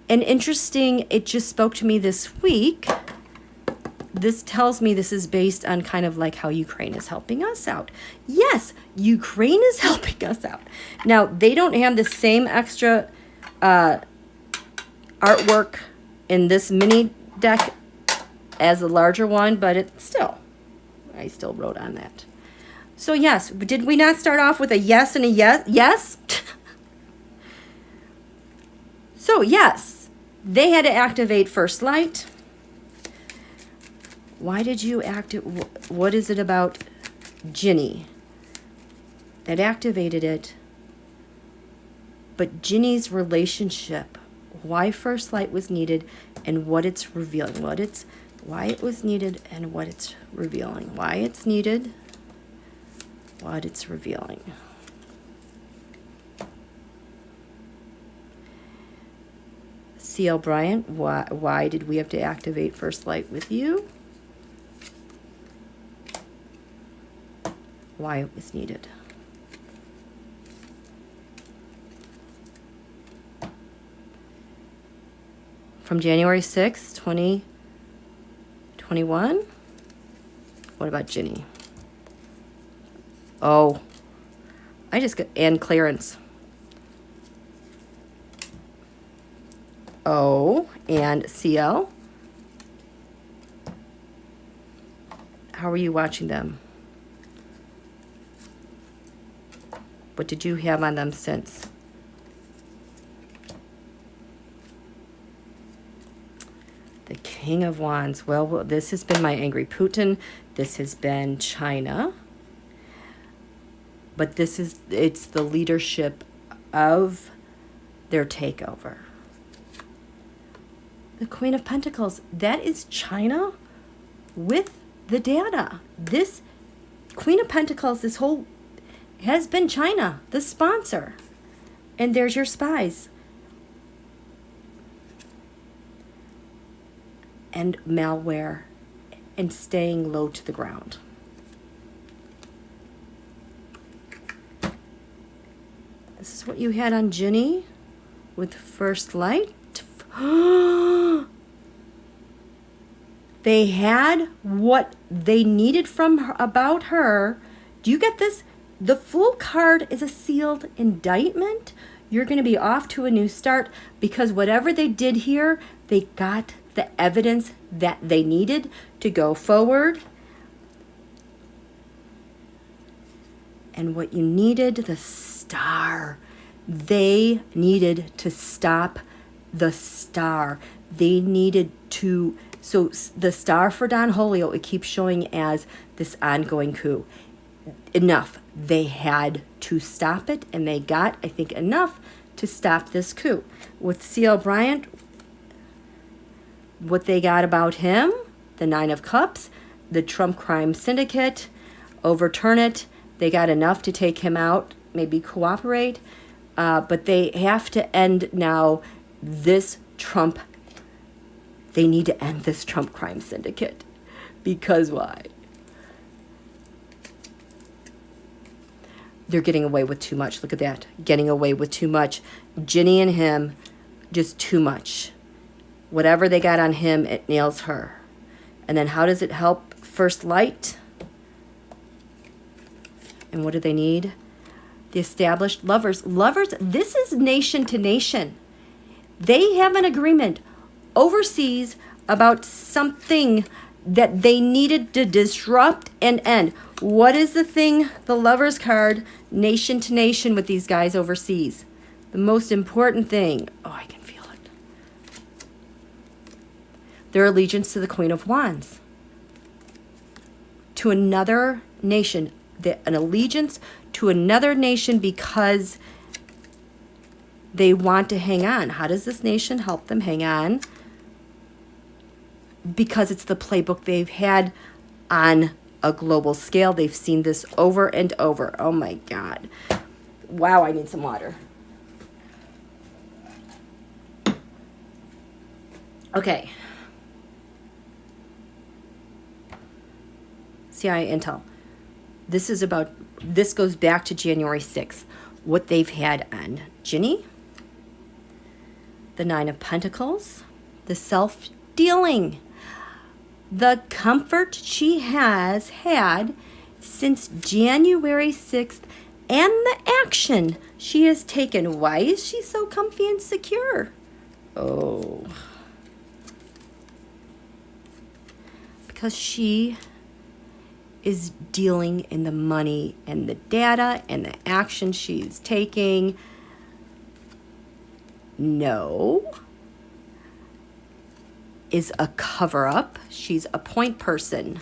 And interesting, it just spoke to me this week. This tells me this is based on kind of like how Ukraine is helping us out. Yes, Ukraine is helping us out. Now, they don't have the same extra artwork in this mini deck as the larger one, but it's still, I still wrote on that. So yes, did we not start off with a yes and a yes? Yes? So yes, they had to activate First Light. Why did you activate? What is it about Ginny that activated it? But Ginny's relationship, why First Light was needed, and what it's revealing, why it was needed, and what it's revealing, why it's needed, what it's revealing. CL Bryant, why did we have to activate First Light with you? Why it was needed. From January 6th, 2021. What about Ginny? Oh, I just got, and clearance. Oh, and CL. How are you watching them? What did you have on them since? The King of Wands. Well, this has been my angry Putin. This has been China. But this is, it's the leadership of their takeover. The Queen of Pentacles. That is China with the data. This Queen of Pentacles, this whole has been China, the sponsor. And there's your spies. And malware and staying low to the ground. This is what you had on Ginny with First Light. They had what they needed from her, about her. Do you get this? The Fool card is a sealed indictment. You're going to be off to a new start because whatever they did here, they got the evidence that they needed to go forward. And what you needed, the Star. They needed to stop the Star. They needed to So the star for Don Julio, it keeps showing as this ongoing coup. Enough. They had to stop it, and they got, I think, enough to stop this coup. With C.L. Bryant, what they got about him, the Nine of Cups, the Trump crime syndicate, overturn it. They got enough to take him out, maybe cooperate, but they have to end now this Trump. They need to end this Trump crime syndicate. Because why? They're getting away with too much. Look at that. Getting away with too much. Ginny and him, just too much. Whatever they got on him, it nails her. And then how does it help First Light? And what do they need? The established lovers. Lovers, this is nation to nation. They have an agreement overseas about something that they needed to disrupt and end. What is the thing, the lovers card, nation to nation with these guys overseas? The most important thing, oh, I can feel it. Their allegiance to the Queen of Wands. To another nation. An allegiance to another nation because they want to hang on. How does this nation help them hang on? Because it's the playbook they've had on a global scale. They've seen this over and over. Oh my God. Wow, I need some water. Okay. CIA Intel. This goes back to January 6th. What they've had on Ginny, the Nine of Pentacles, the self-dealing, the comfort she has had since January 6th, and the action she has taken. Why is she so comfy and secure? Oh. Because she is dealing in the money and the data and the action she's taking. No. Is a cover-up. She's a point person.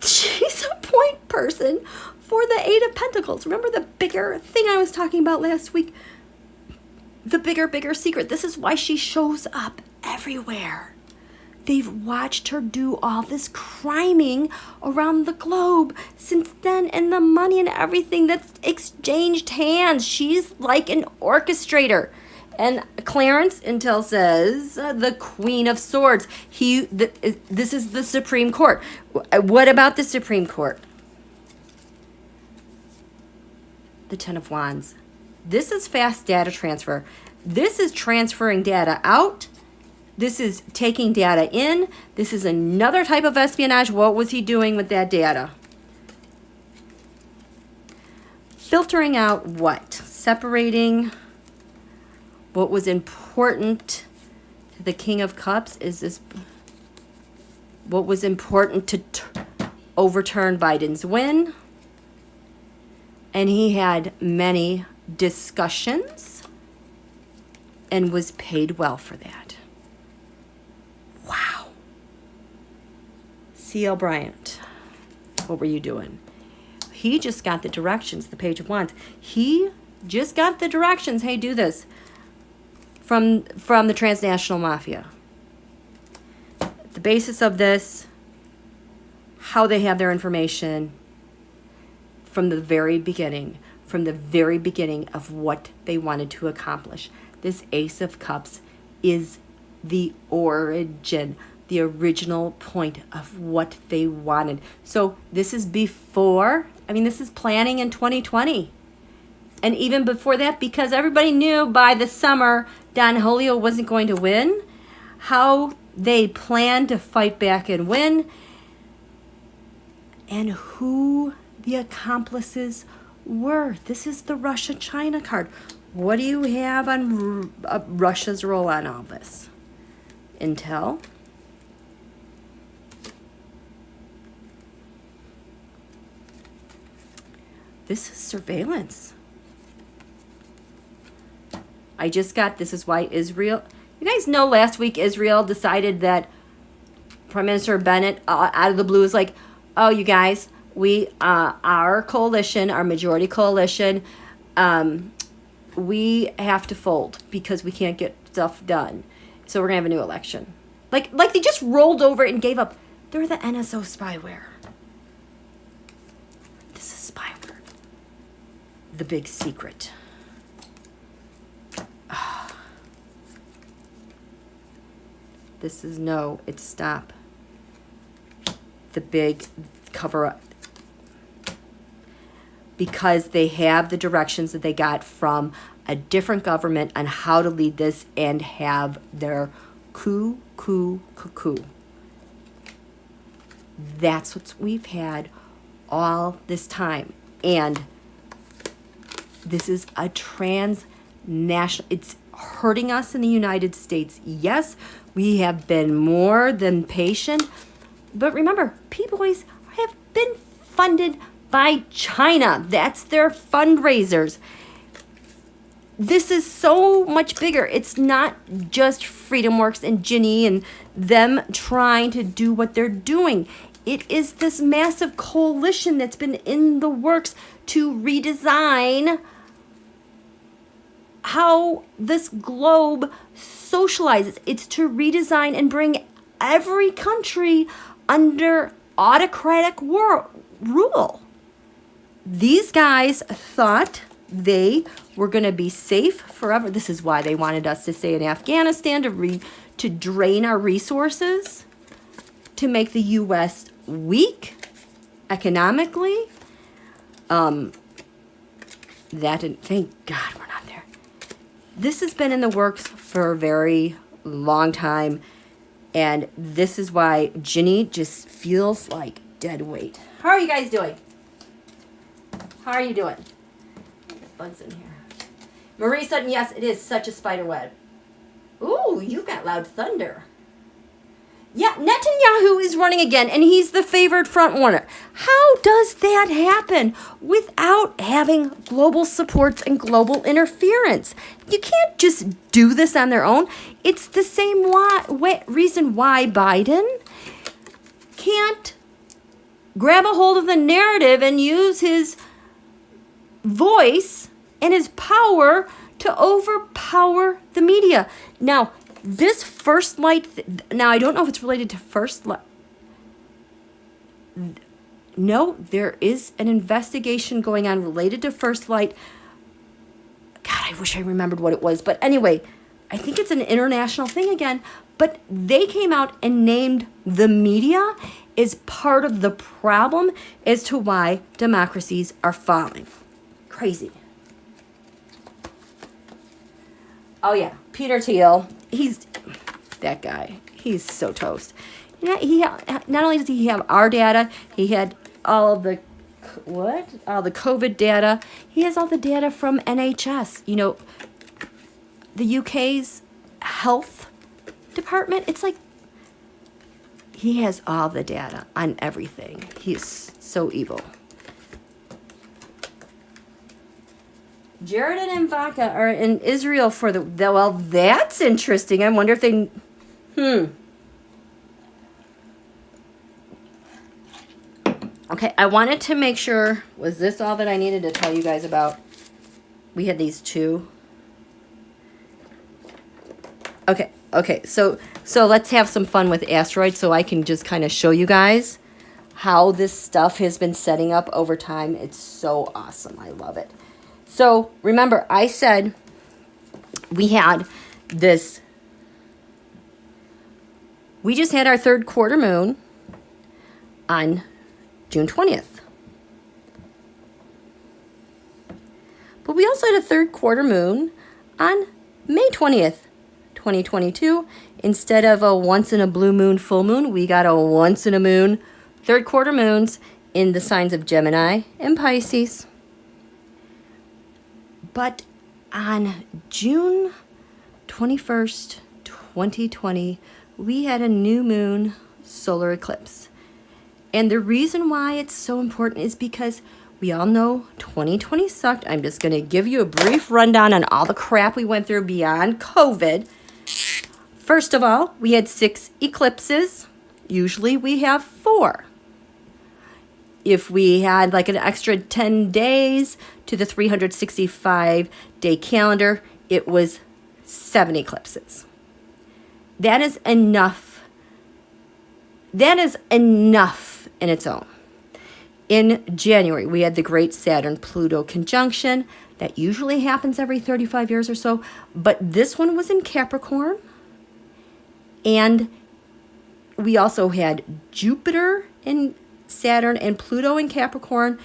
She's a point person for the Eight of Pentacles. Remember the bigger thing I was talking about last week? The bigger secret. This is why she shows up everywhere. They've watched her do all this criming around the globe since then, and the money and everything that's exchanged hands. She's like an orchestrator. And Clarence Intel says the Queen of Swords. This is the Supreme Court. What about the Supreme Court? The Ten of Wands. This is fast data transfer. This is transferring data out. This is taking data in. This is another type of espionage. What was he doing with that data? Filtering out what? Separating what was important to the King of Cups. Is this what was important to overturn Biden's win? And he had many discussions and was paid well for that. Wow. C.L. Bryant, what were you doing? He just got the directions, the Page of Wands. He just got the directions. Hey, do this. From the transnational mafia. The basis of this, how they have their information from the very beginning of what they wanted to accomplish. This Ace of Cups is the origin, the original point of what they wanted. So this is before, this is planning in 2020. And even before that, because everybody knew by the summer Don Julio wasn't going to win, how they planned to fight back and win, and who the accomplices were. This is the Russia-China card. What do you have on Russia's role on all this? Intel. This is surveillance. I just got, this is why You guys know last week Israel decided that Prime Minister Bennett, out of the blue, is like, oh, you guys, we, our coalition, our majority coalition, we have to fold because we can't get stuff done. So we're going to have a new election. Like they just rolled over and gave up. They're the NSO spyware. This is spyware. The big secret. This is no, it's stop. The big cover up. Because they have the directions that they got from a different government on how to lead this and have their coup. That's what we've had all this time. And this is a transnational, it's hurting us in the United States. Yes, we have been more than patient. But remember, P-Boys have been funded by China. That's their fundraisers. This is so much bigger. It's not just FreedomWorks and Ginny and them trying to do what they're doing. It is this massive coalition that's been in the works to redesign how this globe socializes. It's to redesign and bring every country under autocratic rule. These guys thought they were going to be safe forever. This is why they wanted us to stay in Afghanistan, to drain our resources, to make the U.S. weak economically. That didn't, thank God we're not there. This has been in the works for a very long time. And this is why Ginny just feels like dead weight. How are you guys doing? How are you doing? Bugs in here. Marie Sutton, yes, it is such a spider web. Ooh, you got loud thunder. Yeah, Netanyahu is running again, and he's the favored front runner. How does that happen without having global supports and global interference? You can't just do this on their own. It's the same reason why Biden can't grab a hold of the narrative and use his voice and his power to overpower the media. Now, this First Light, now I don't know if it's related to First Light. No, there is an investigation going on related to First Light. God, I wish I remembered what it was. But anyway, I think it's an international thing again. But they came out and named the media as part of the problem as to why democracies are falling. Crazy. Oh, yeah. Peter Thiel. He's that guy. He's so toast. Not only does he have our data, he had all the all the COVID data. He has all the data from NHS. You know, the UK's health department. It's like he has all the data on everything. He's so evil. Jared and Mvaka are in Israel for well, that's interesting. I wonder if they... Okay, I wanted to make sure... Was this all that I needed to tell you guys about? We had these two. Okay. So let's have some fun with asteroids so I can just kind of show you guys how this stuff has been setting up over time. It's so awesome. I love it. So, remember, I said we had this, we just had our third quarter moon on June 20th. But we also had a third quarter moon on May 20th, 2022. Instead of a once in a blue moon full moon, we got a once in a moon third quarter moons in the signs of Gemini and Pisces. But on June 21st, 2020, we had a new moon solar eclipse. And the reason why it's so important is because we all know 2020 sucked. I'm just going to give you a brief rundown on all the crap we went through beyond COVID. First of all, we had 6 eclipses. Usually we have 4. If we had like an extra 10 days to the 365-day calendar, it was 7 eclipses. That is enough. That is enough in its own. In January, we had the great Saturn-Pluto conjunction. That usually happens every 35 years or so. But this one was in Capricorn. And we also had Jupiter in Saturn and Pluto in Capricorn.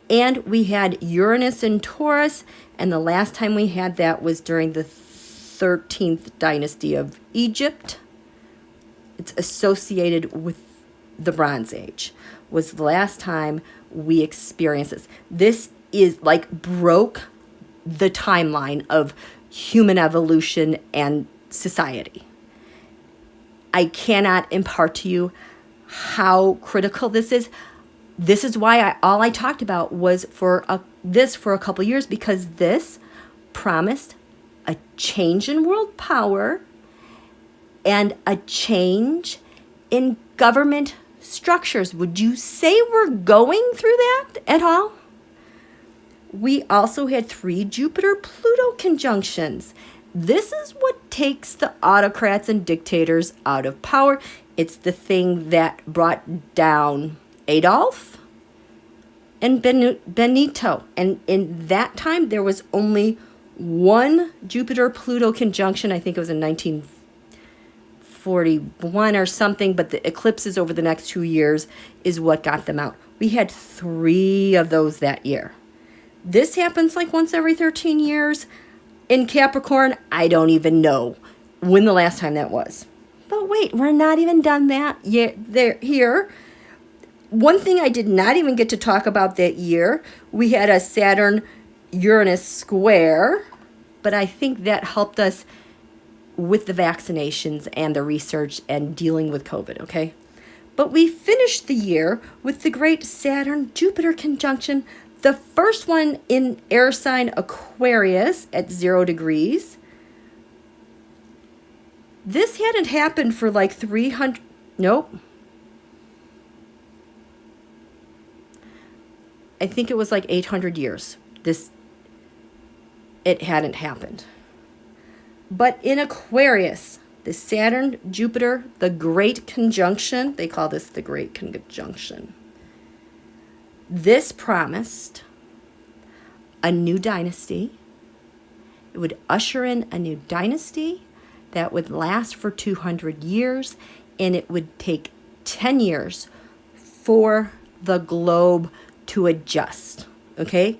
And we had Uranus in Taurus. And the last time we had that was during the 13th dynasty of Egypt. It's associated with the Bronze Age. Was the last time we experienced this. This is like broke the timeline of human evolution and society. I cannot impart to you how critical this is. This is why all I talked about was this for a couple years, because this promised a change in world power and a change in government structures. Would you say we're going through that at all? We also had 3 Jupiter-Pluto conjunctions. This is what takes the autocrats and dictators out of power. It's the thing that brought down Adolf and Benito. And in that time, there was only 1 Jupiter-Pluto conjunction. I think it was in 1941 or something, but the eclipses over the next 2 years is what got them out. We had 3 of those that year. This happens like once every 13 years. In Capricorn, I don't even know when the last time that was. But wait, we're not even done that yet. Here. One thing I did not even get to talk about that year, we had a Saturn-Uranus square, but I think that helped us with the vaccinations and the research and dealing with COVID, okay? But we finished the year with the great Saturn-Jupiter conjunction, the first one in air sign Aquarius at 0 degrees. This hadn't happened for like 300, nope. I think it was like 800 years. It hadn't happened. But in Aquarius, the Saturn-Jupiter, the Great Conjunction, they call this the Great Conjunction. This promised a new dynasty. It would usher in a new dynasty that would last for 200 years, and it would take 10 years for the globe to adjust, okay?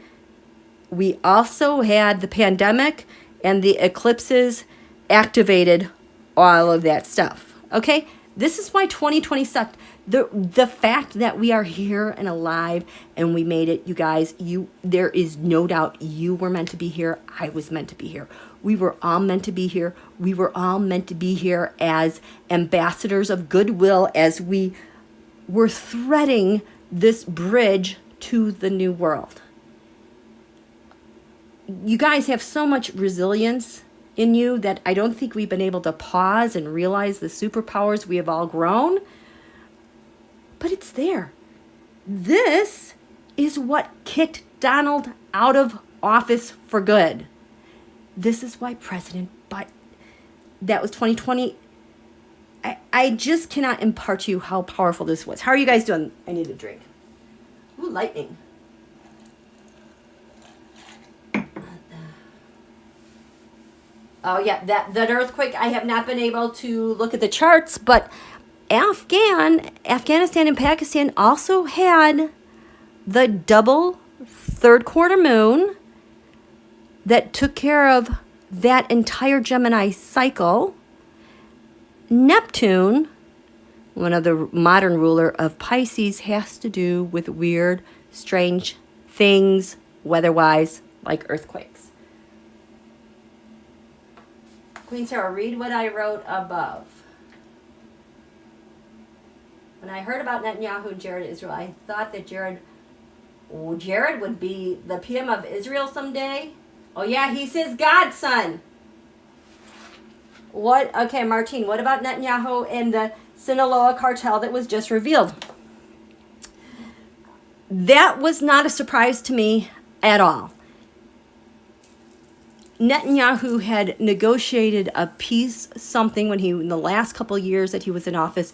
We also had the pandemic, and the eclipses activated all of that stuff, okay? This is why 2020 sucked. The fact that we are here and alive and we made it, you guys, there is no doubt you were meant to be here. I was meant to be here. We were all meant to be here. We were all meant to be here as ambassadors of goodwill as we were threading this bridge to the new world. You guys have so much resilience in you that I don't think we've been able to pause and realize the superpowers we have all grown. But it's there. This is what kicked Donald out of office for good. This is why President Biden, that was 2020. I just cannot impart to you how powerful this was. How are you guys doing? I need a drink. Ooh, lightning. Oh yeah, that earthquake, I have not been able to look at the charts, but Afghanistan and Pakistan also had the double third quarter moon that took care of that entire Gemini cycle. Neptune, one of the modern ruler of Pisces, has to do with weird, strange things, weather-wise, like earthquakes. Queen Sarah, read what I wrote above. When I heard about Netanyahu and Jared Israel, I thought that Jared would be the PM of Israel someday. Oh yeah, he's his godson. What? Okay, Martine, what about Netanyahu and the Sinaloa cartel that was just revealed? That was not a surprise to me at all. Netanyahu had negotiated a peace something when in the last couple of years that he was in office,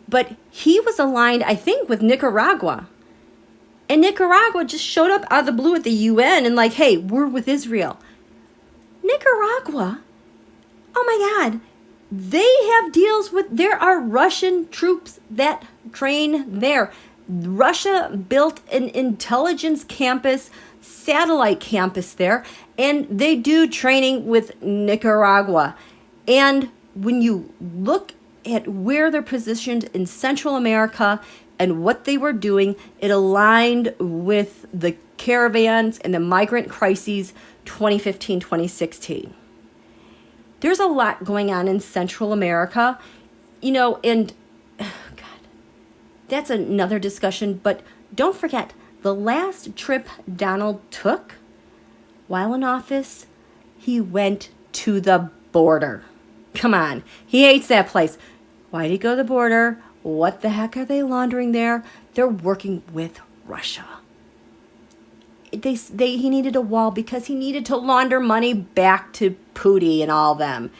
but he was aligned, I think, with Nicaragua. And Nicaragua just showed up out of the blue at the UN and like, hey, we're with Israel. Nicaragua, oh my God, they have deals with, there are Russian troops that train there. Russia built an intelligence campus, satellite campus there, and they do training with Nicaragua. And when you look at where they're positioned in Central America and what they were doing, it aligned with the caravans and the migrant crises 2015, 2016. There's a lot going on in Central America, you know, and God, that's another discussion. But don't forget, the last trip Donald took while in office, he went to the border. Come on, he hates that place. Why did he go to the border? What the heck are they laundering there? They're working with Russia. He needed a wall because he needed to launder money back to Putin and all them.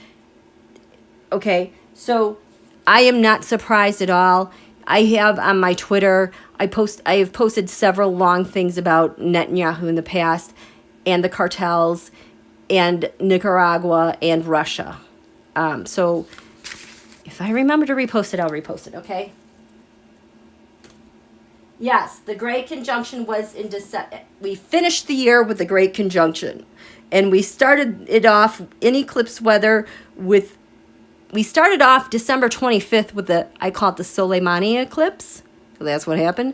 Okay, so I am not surprised at all. I have on my Twitter, I have posted several long things about Netanyahu in the past and the cartels and Nicaragua and Russia. So if I remember to repost it, I'll repost it, okay? Yes, the Great Conjunction was in December. We finished the year with the Great Conjunction. And we started it off in eclipse weather with, we started off December 25th with I call it the Soleimani eclipse. So that's what happened.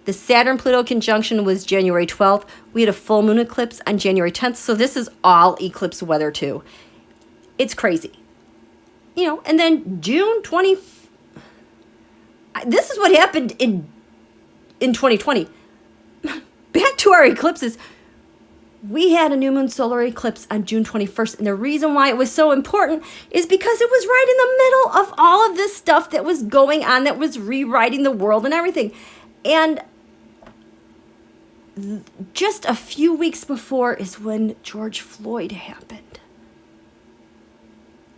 The Saturn-Pluto conjunction was January 12th. We had a full moon eclipse on January 10th. So this is all eclipse weather too. It's crazy. You know, and then June 20th. This is what happened in 2020. Back to our eclipses. We had a new moon solar eclipse on June 21st. And the reason why it was so important is because it was right in the middle of all of this stuff that was going on, that was rewriting the world and everything. And just a few weeks before is when George Floyd happened.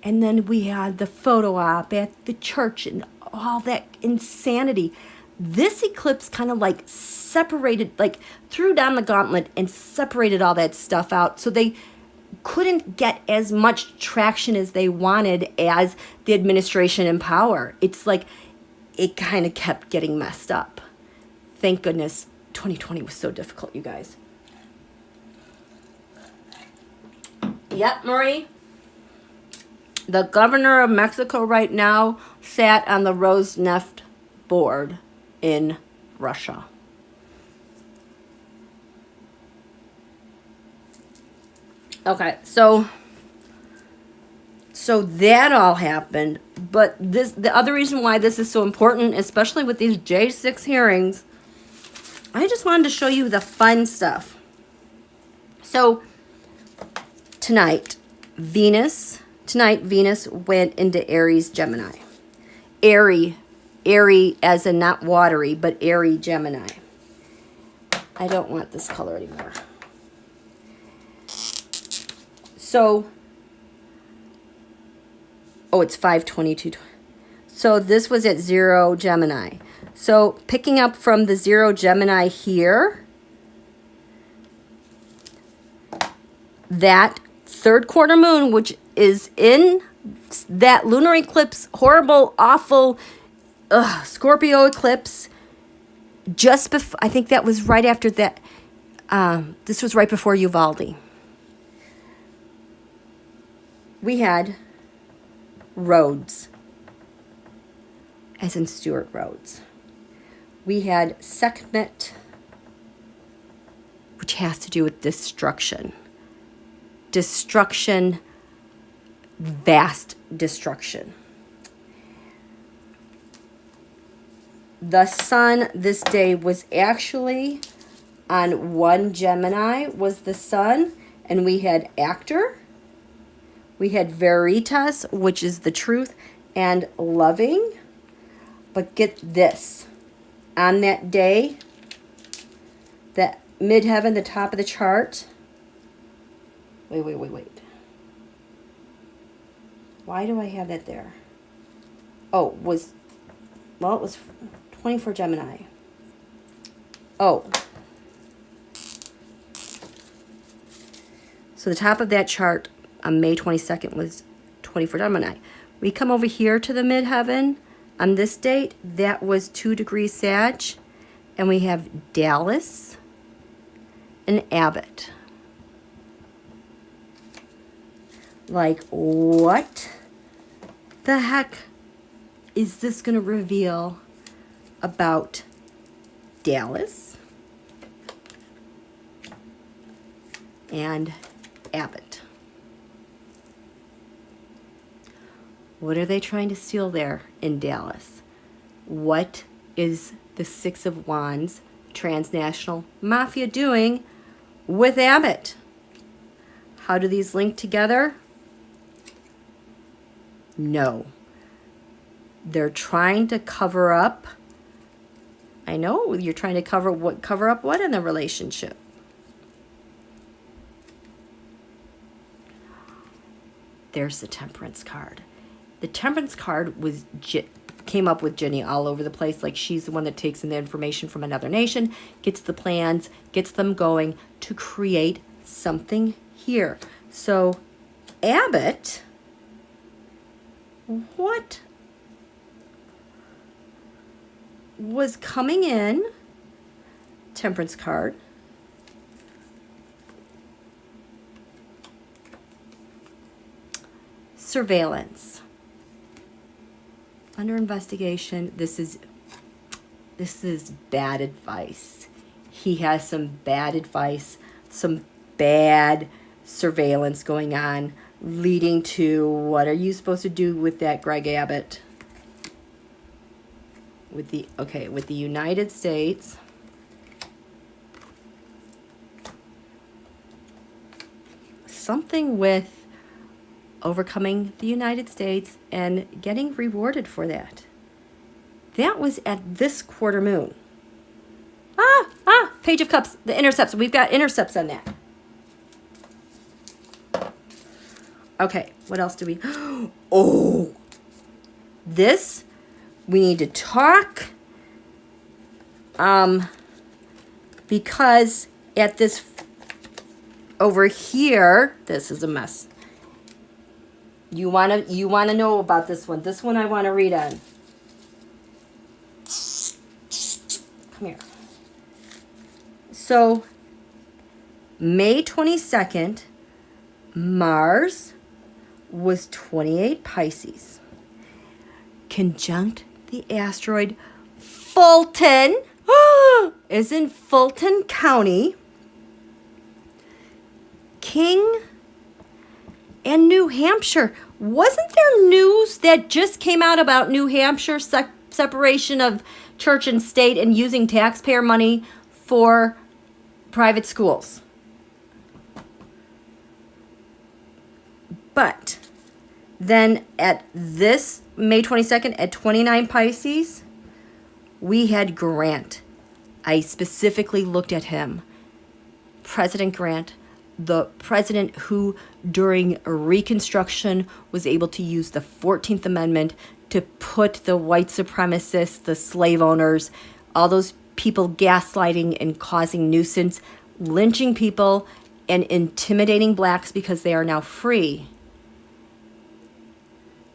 And then we had the photo op at the church and all that insanity. This eclipse kind of like separated, like threw down the gauntlet and separated all that stuff out. So they couldn't get as much traction as they wanted as the administration in power. It's like it kind of kept getting messed up. Thank goodness 2020 was so difficult, you guys. Yep, Marie. The governor of Mexico right now sat on the Rosneft board in Russia. Okay, so that all happened, but the other reason why this is so important, especially with these J6 hearings, I just wanted to show you the fun stuff. So tonight Venus went into Aries Gemini. Airy as in not watery, but airy Gemini. I don't want this color anymore. So, oh, it's 5/22. So this was at 0 Gemini. So picking up from the 0 Gemini here, that third quarter moon, which is in that lunar eclipse, horrible, awful Scorpio eclipse, just before, I think that was right after that. This was right before Uvalde. We had Rhodes, as in Stuart Rhodes. We had Sekhmet, which has to do with destruction. Destruction, vast destruction. The sun this day was actually on 1 Gemini was the sun, and we had actor, We had veritas, which is the truth, and loving. But get this. On that day, that midheaven, the top of the chart. Wait. Why do I have that there? Oh, it was 24 Gemini. Oh. So the top of that chart on May 22nd was 24 Gemini. We come over here to the midheaven on this date. That was 2 degrees Sag. And we have Dallas and Abbott. Like, what the heck is this going to reveal about Dallas and Abbott? What are they trying to steal there in Dallas? What is the Six of Wands transnational mafia doing with Abbott? How do these link together? No. They're trying to cover up. I know you're trying to cover up what in the relationship? There's the Temperance card. The Temperance card came up with Jenny all over the place. Like, she's the one that takes in the information from another nation, gets the plans, gets them going to create something here. So Abbott, what was coming in? Temperance card. Surveillance. Under investigation. This is bad advice. He has some bad advice, some bad surveillance going on, leading to, what are you supposed to do with that, Greg Abbott? With the United States. Something with overcoming the United States and getting rewarded for that. That was at this quarter moon. Page of Cups, the intercepts. We've got intercepts on that. Okay, what else do we... Oh! This, we need to talk. Because at this... Over here, this is a mess. You wanna know about this one. This one I want to read on. Come here. So, May 22nd, Mars was 28 Pisces. Conjunct the asteroid Fulton. Is in Fulton County. King and New Hampshire. Wasn't there news that just came out about New Hampshire separation of church and state and using taxpayer money for private schools? But then at this May 22nd at 29 Pisces, we had Grant. I specifically looked at him. President Grant, the president who during Reconstruction was able to use the 14th Amendment to put the white supremacists, the slave owners, all those people gaslighting and causing nuisance, lynching people and intimidating blacks because they are now free.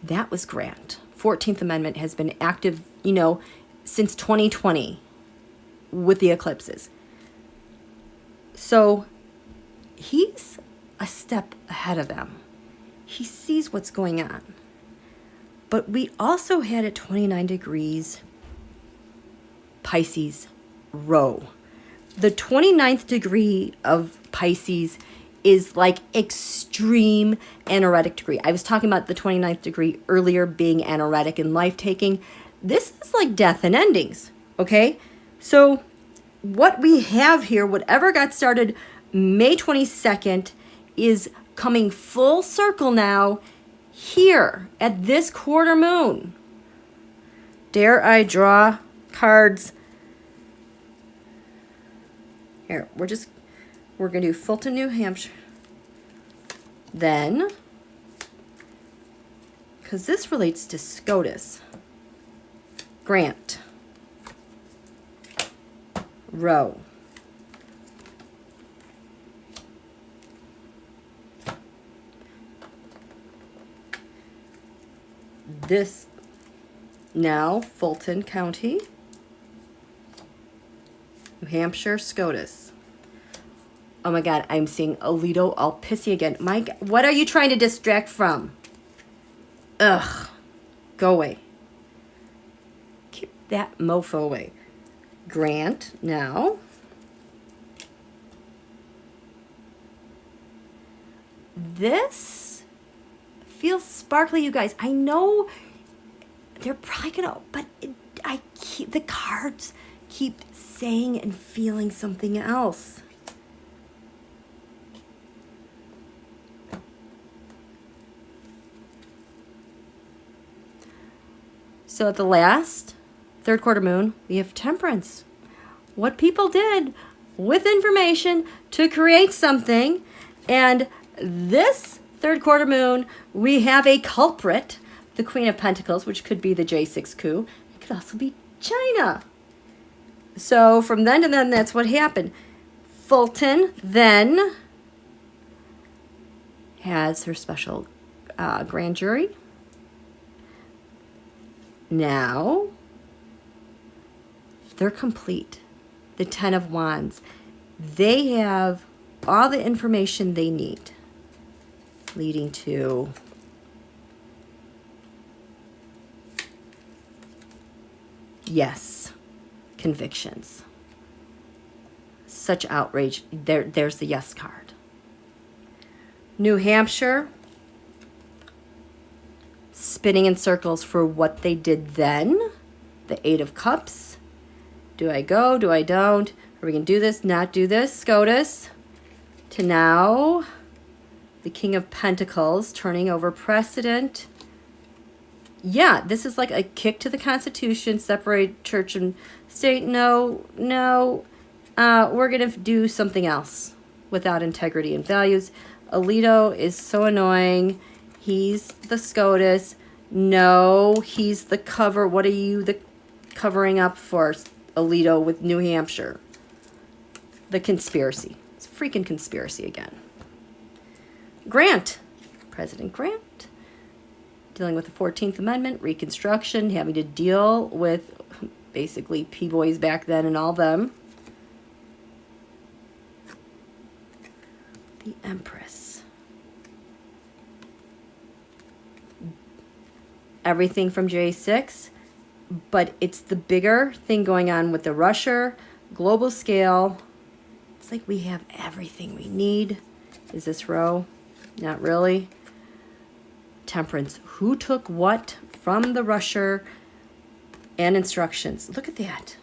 That was Grant. 14th Amendment has been active, since 2020 with the eclipses. So he's a step ahead of them. He sees what's going on. But we also had at 29 degrees Pisces row. The 29th degree of Pisces is like extreme ANARETIC degree. I was talking about the 29th degree earlier being ANARETIC and life-taking. This is like death and endings, okay? So what we have here, whatever got started May 22nd, is coming full circle now here at this quarter moon. Dare I draw cards? Here, we're going to do Fulton, New Hampshire. Then, because this relates to SCOTUS, Grant, Row, this now Fulton County, New Hampshire, SCOTUS. Oh my God, I'm seeing Alito all pissy again. Mike, what are you trying to distract from? Ugh, go away. Keep that mofo away. Grant now. This feels sparkly, you guys. I know they're probably gonna, but the cards keep saying and feeling something else. So at the last third quarter moon, we have Temperance. What people did with information to create something. And this third quarter moon, we have a culprit, the Queen of Pentacles, which could be the J6 coup. It could also be China. So from then to then, that's what happened. Fulton then has her special grand jury. Now, they're complete. The Ten of Wands. They have all the information they need, leading to yes, convictions. Such outrage. There's the yes card. New Hampshire, spinning in circles for what they did then. The Eight of Cups. Do I go? Do I don't? Are we going to do this? Not do this? SCOTUS. To now, the King of Pentacles turning over precedent. Yeah, this is like a kick to the Constitution, separate church and state. No, we're going to do something else without integrity and values. Alito is so annoying. He's the SCOTUS. No, he's the cover. What are you the covering up for, Alito, with New Hampshire? The conspiracy. It's a freaking conspiracy again. Grant. President Grant. Dealing with the 14th Amendment, Reconstruction, having to deal with basically P-boys back then and all them. The Empress. Everything from J6, but it's the bigger thing going on with the Russia, global scale. It's like we have everything we need. Is this row? Not really. Temperance. Who took what from the Russia and instructions? Look at that.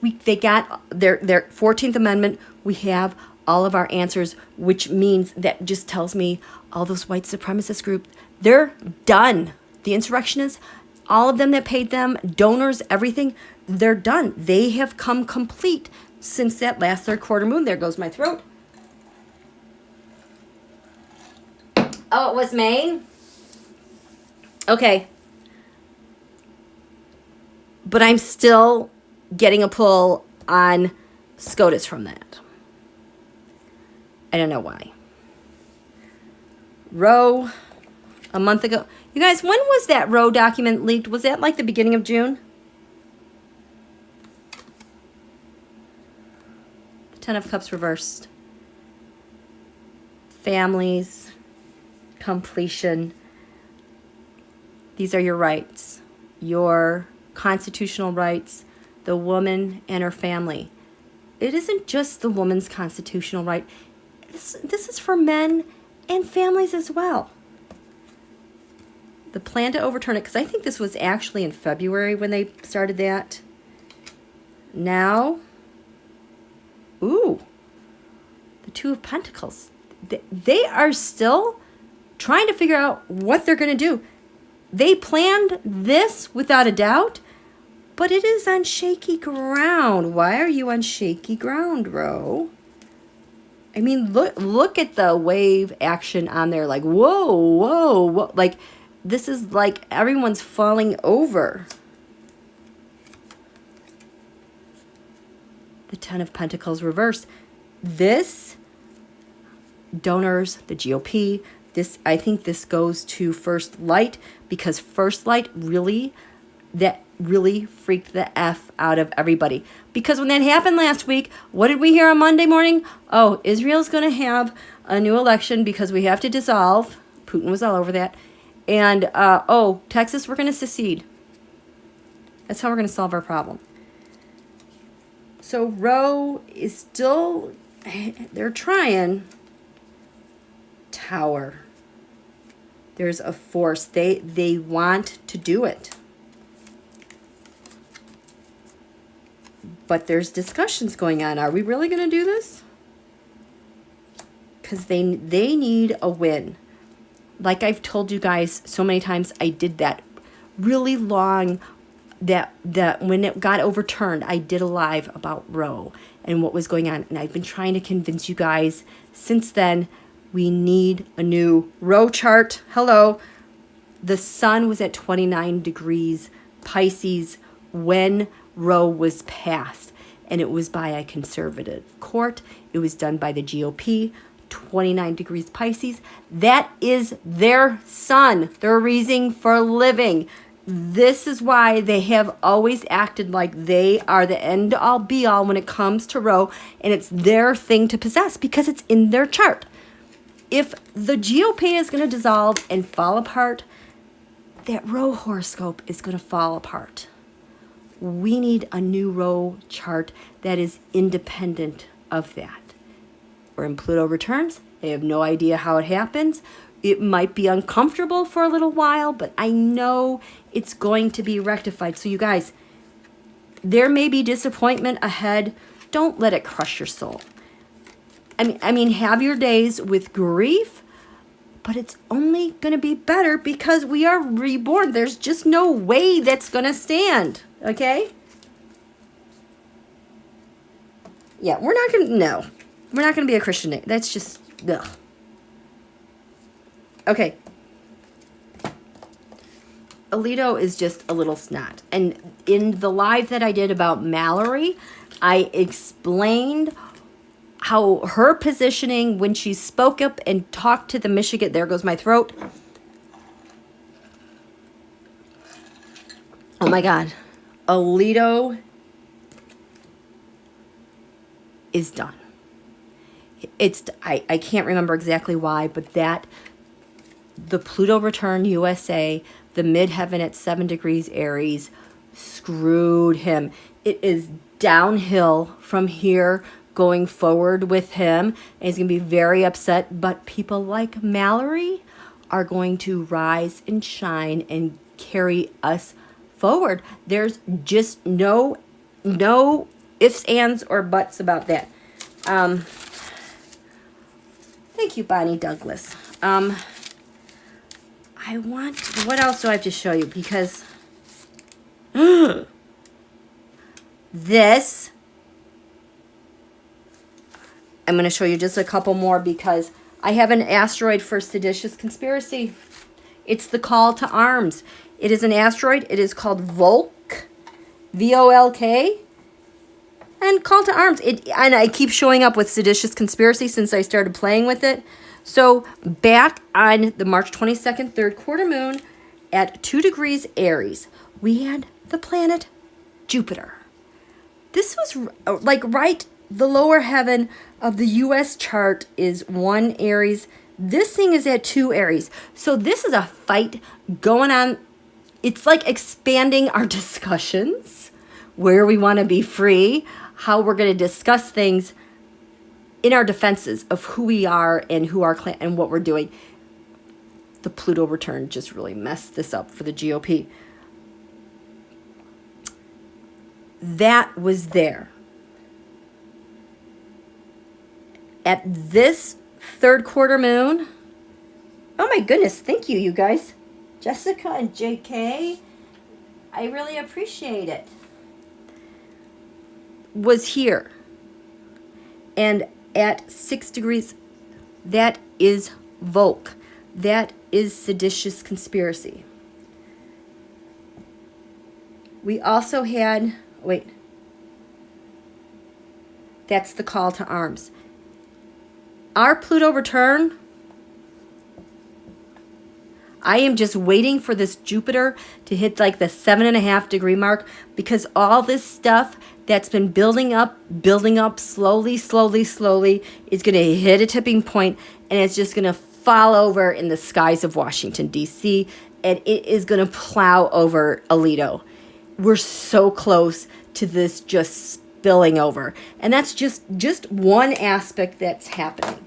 They got their 14th Amendment. We have all of our answers, which means that just tells me all those white supremacist groups, they're done. The insurrectionists, all of them that paid them, donors, everything, they're done. They have come complete since that last third quarter moon. There goes my throat. Oh, it was Maine? Okay. But I'm still getting a pull on SCOTUS from that. I don't know why. Roe, a month ago. You guys, when was that Roe document leaked? Was that like the beginning of June? The Ten of Cups reversed. Families. Completion. These are your rights. Your constitutional rights. The woman and her family. It isn't just the woman's constitutional right. This is for men and families as well. The plan to overturn it, because I think this was actually in February when they started that. Now, ooh, the Two of Pentacles. they are still trying to figure out what they're going to do. They planned this without a doubt, but it is on shaky ground. Why are you on shaky ground, Ro? I mean, look at the wave action on there. Like, whoa, whoa, whoa. Like, this is like everyone's falling over. The Ten of Pentacles reversed. This, donors, the GOP, this, I think this goes to First Light, because First Light really, that really freaked the F out of everybody. Because when that happened last week, what did we hear on Monday morning? Oh, Israel's going to have a new election because we have to dissolve. Putin was all over that. And, oh, Texas, we're going to secede. That's how we're going to solve our problem. So Ro is still, they're trying. Tower. There's a force. They want to do it. But there's discussions going on. Are we really going to do this? Because they need a win. Like I've told you guys so many times, I did that really long, that when it got overturned, I did a live about Ro and what was going on. And I've been trying to convince you guys since then, we need a new Ro chart. Hello. The sun was at 29 degrees Pisces when Ro was passed. And it was by a conservative court. It was done by the GOP. 29 degrees Pisces. That is their sun. Their reason for living. This is why they have always acted like they are the end-all be-all when it comes to Ro. And it's their thing to possess because it's in their chart. If the GOP is going to dissolve and fall apart, that Ro horoscope is going to fall apart. We need a new Ro chart that is independent of that. When Pluto returns, they have no idea how it happens. It might be uncomfortable for a little while, but I know it's going to be rectified. So you guys, there may be disappointment ahead. Don't let it crush your soul. I mean, have your days with grief, but it's only going to be better because we are reborn. There's just no way that's going to stand, okay? Yeah, we're not going to, no. We're not going to be a Christian name. That's just, ugh. Okay. Alito is just a little snot. And in the live that I did about Mallory, I explained how her positioning when she spoke up and talked to the Michigan, there goes my throat. Oh my God. Alito is done. I can't remember exactly why, but that, the Pluto return USA, the midheaven at 7 degrees Aries, screwed him. It is downhill from here going forward with him, and he's going to be very upset, but people like Mallory are going to rise and shine and carry us forward. There's just no ifs, ands, or buts about that. Thank you, Bonnie Douglas. What else do I have to show you? Because this, I'm going to show you just a couple more because I have an asteroid for seditious conspiracy. It's the call to arms. It is an asteroid. It is called Volk, V-O-L-K. And call to arms. And I keep showing up with seditious conspiracy since I started playing with it. So back on the March 22nd, third quarter moon at 2 degrees Aries, we had the planet Jupiter. This was like right, the lower heaven of the U.S. chart is 1 Aries. This thing is at 2 Aries. So this is a fight going on. It's like expanding our discussions, where we want to be free, how we're going to discuss things in our defenses of who we are and who our clan and what we're doing. The Pluto return just really messed this up for the GOP. That was there. At this third quarter moon. Oh my goodness, thank you, you guys. Jessica and JK, I really appreciate it. Was here. And at 6 degrees, that is Volk. That is seditious conspiracy. We also had, wait, that's the call to arms. Our Pluto return, I am just waiting for this Jupiter to hit like the 7.5 degree mark, because all this stuff that's been building up slowly, is going to hit a tipping point, and it's just going to fall over in the skies of Washington, D.C., and it is going to plow over Alito. We're so close to this just spilling over. And that's just one aspect that's happening.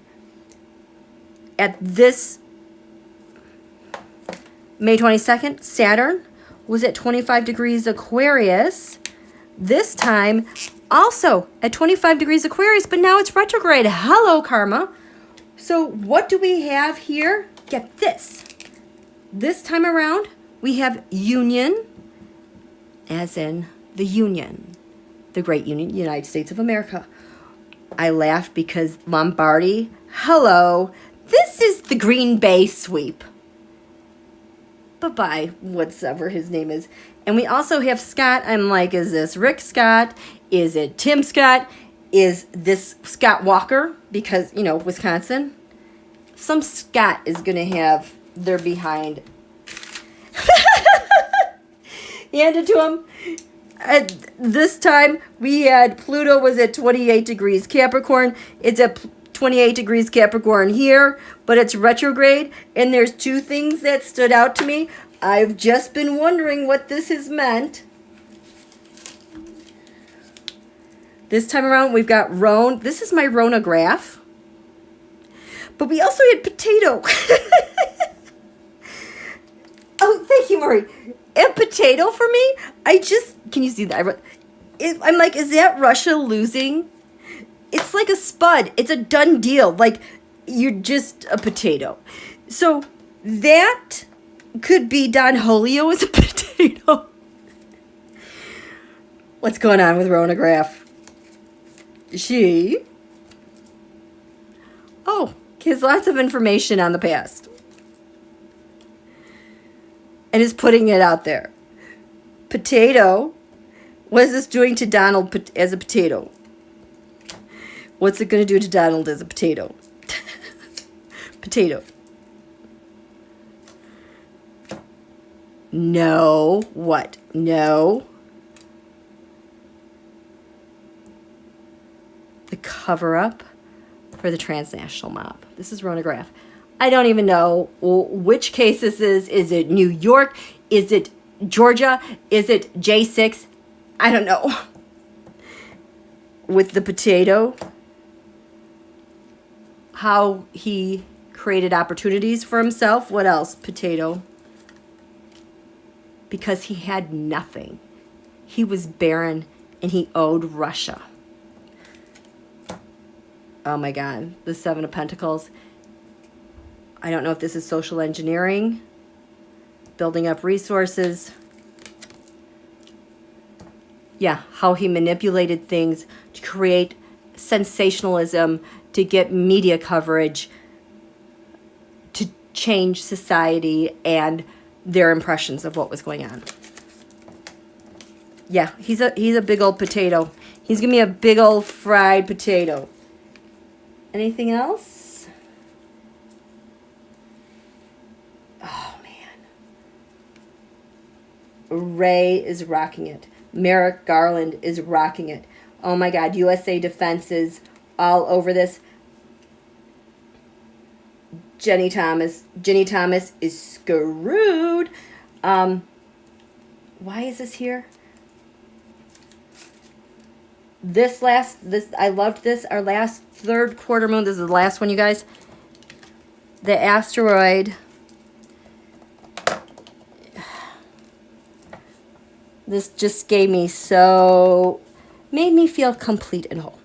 At this May 22nd, Saturn was at 25 degrees Aquarius. This time, also at 25 degrees Aquarius, but now it's retrograde. Hello, karma. So what do we have here? Get this. This time around, we have union, as in the Union, the Great Union, United States of America. I laughed because Lombardi, hello, this is the Green Bay sweep. Bye-bye, whatever his name is. And we also have Scott. I'm like, is this Rick Scott? Is it Tim Scott? Is this Scott Walker? Because, Wisconsin. Some Scott is going to have their behind. Hand it to him. At this time, we had Pluto was at 28 degrees Capricorn. It's at 28 degrees Capricorn here, but it's retrograde. And there's two things that stood out to me. I've just been wondering what this has meant. This time around, we've got Roan. This is my Rona graph. But we also had potato. Oh, thank you, Marie. And potato for me, can you see that? I'm like, is that Russia losing? It's like a spud. It's a done deal. Like, you're just a potato. So that could be Don Julio as a potato. What's going on with Rona graph? He has lots of information on the past. And is putting it out there. Potato. What is this doing to Donald as a potato? What's it going to do to Donald as a potato? Potato. No. What? No. The cover-up for the transnational mob. This is Rona graph. I don't even know which case this is. Is it New York? Is it Georgia? Is it J6? I don't know. With the potato, how he created opportunities for himself. What else? Potato. Because he had nothing. He was barren and he owed Russia. Oh my God. The Seven of Pentacles. I don't know if this is social engineering, building up resources. Yeah, how he manipulated things to create sensationalism, to get media coverage, to change society and their impressions of what was going on. Yeah, he's a big old potato. He's gonna be a big old fried potato. Anything else? Oh, man. Ray is rocking it. Merrick Garland is rocking it. Oh, my God. USA Defense is all over this. Jenny Thomas is screwed. Why is this here? I loved this. Our last third quarter moon. This is the last one, you guys. The asteroid. This just made me feel complete and whole.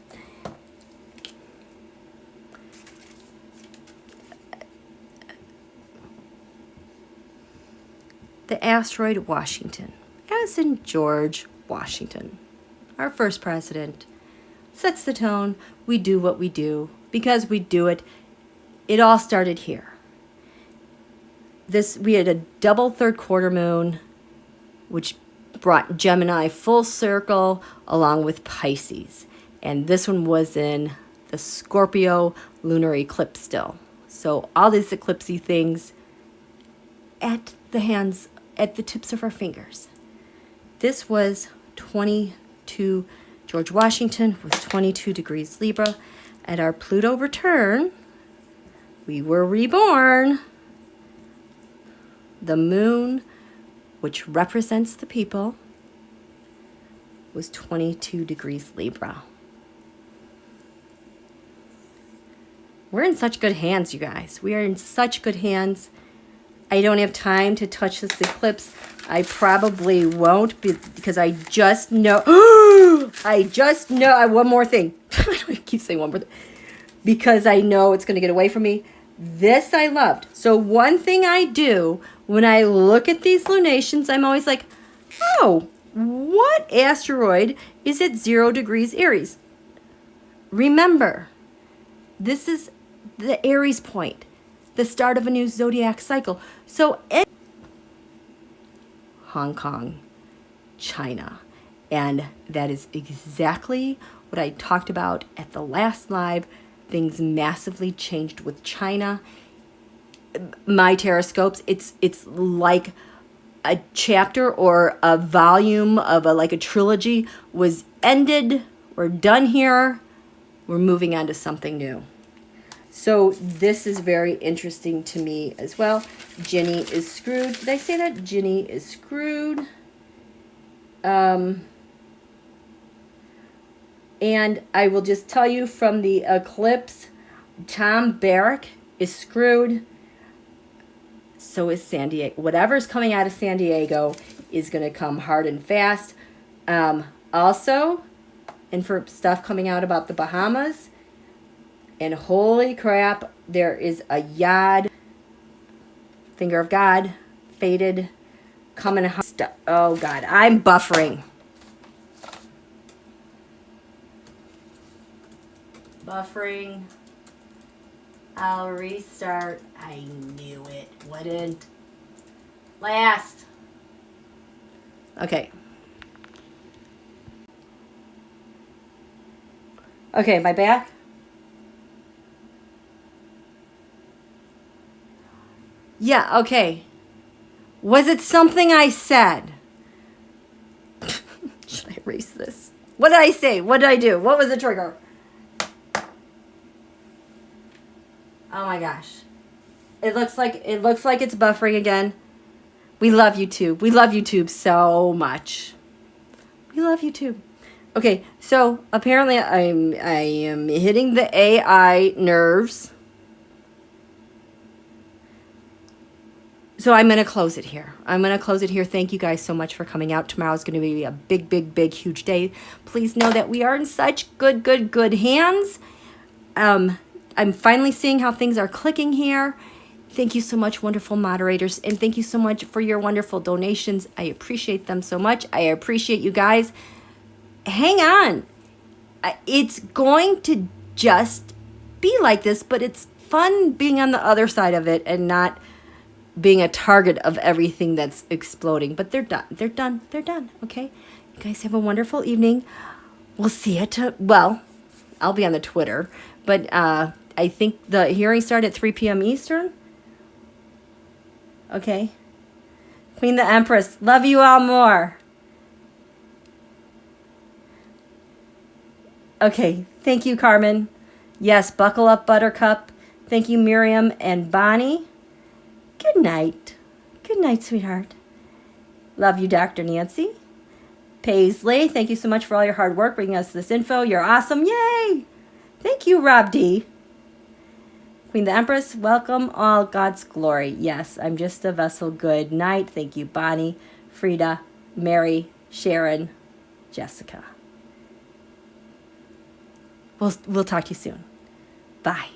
the asteroid Washington, as in George Washington, our first president, sets the tone. We do what we do because we do it. It all started here. We had a double third quarter moon, which brought Gemini full circle along with Pisces. And this one was in the Scorpio lunar eclipse still. So all these eclipsey things at the tips of our fingers. This was 22, George Washington was 22 degrees Libra. At our Pluto return, we were reborn. The moon, which represents the people, was 22 degrees Libra. We're in such good hands, you guys. We are in such good hands. I don't have time to touch this eclipse. I probably won't because I just know. One more thing. I keep saying one more thing. Because I know it's going to get away from me. This I loved. So one thing I do when I look at these lunations, I'm always like, oh, what asteroid is at 0 degrees Aries? Remember, this is the Aries point, the start of a new zodiac cycle. So Hong Kong, China. And that is exactly what I talked about at the last live. Things massively changed with China. My tarotscopes, it's like a chapter or a volume of like a trilogy was ended. We're done here. We're moving on to something new. So this is very interesting to me as well. Ginny is screwed. Did I say that? Ginny is screwed. And I will just tell you from the eclipse, Tom Barrack is screwed. So is San Diego. Whatever's coming out of San Diego is going to come hard and fast. Also, and for stuff coming out about the Bahamas, and holy crap, there is a Yod, finger of God, faded, coming. Oh God, I'm buffering. Buffering. I'll restart. I knew it wouldn't last. Okay. Okay, am I back? Yeah, okay. Was it something I said? Should I erase this? What did I say? What did I do? What was the trigger? Oh my gosh. It looks like it's buffering again. We love YouTube. We love YouTube so much. We love YouTube. Okay, so apparently I am hitting the AI nerves. So I'm going to close it here. Thank you guys so much for coming out. Tomorrow's going to be a big, big, big, huge day. Please know that we are in such good hands. I'm finally seeing how things are clicking here. Thank you so much, wonderful moderators. And thank you so much for your wonderful donations. I appreciate them so much. I appreciate you guys. Hang on. It's going to just be like this, but it's fun being on the other side of it and not being a target of everything that's exploding. But they're done. They're done. Okay? You guys have a wonderful evening. We'll see you well, I'll be on the Twitter. But I think the hearing started at 3 p.m. Eastern. Okay. Queen the Empress. Love you all more. Okay. Thank you, Carmen. Yes, buckle up, Buttercup. Thank you, Miriam and Bonnie. Good night. Good night, sweetheart. Love you, Dr. Nancy. Paisley, thank you so much for all your hard work bringing us this info. You're awesome. Yay! Thank you, Rob D. Queen the Empress, welcome all God's glory. Yes, I'm just a vessel. Good night. Thank you, Bonnie, Frida, Mary, Sharon, Jessica. We'll talk to you soon. Bye.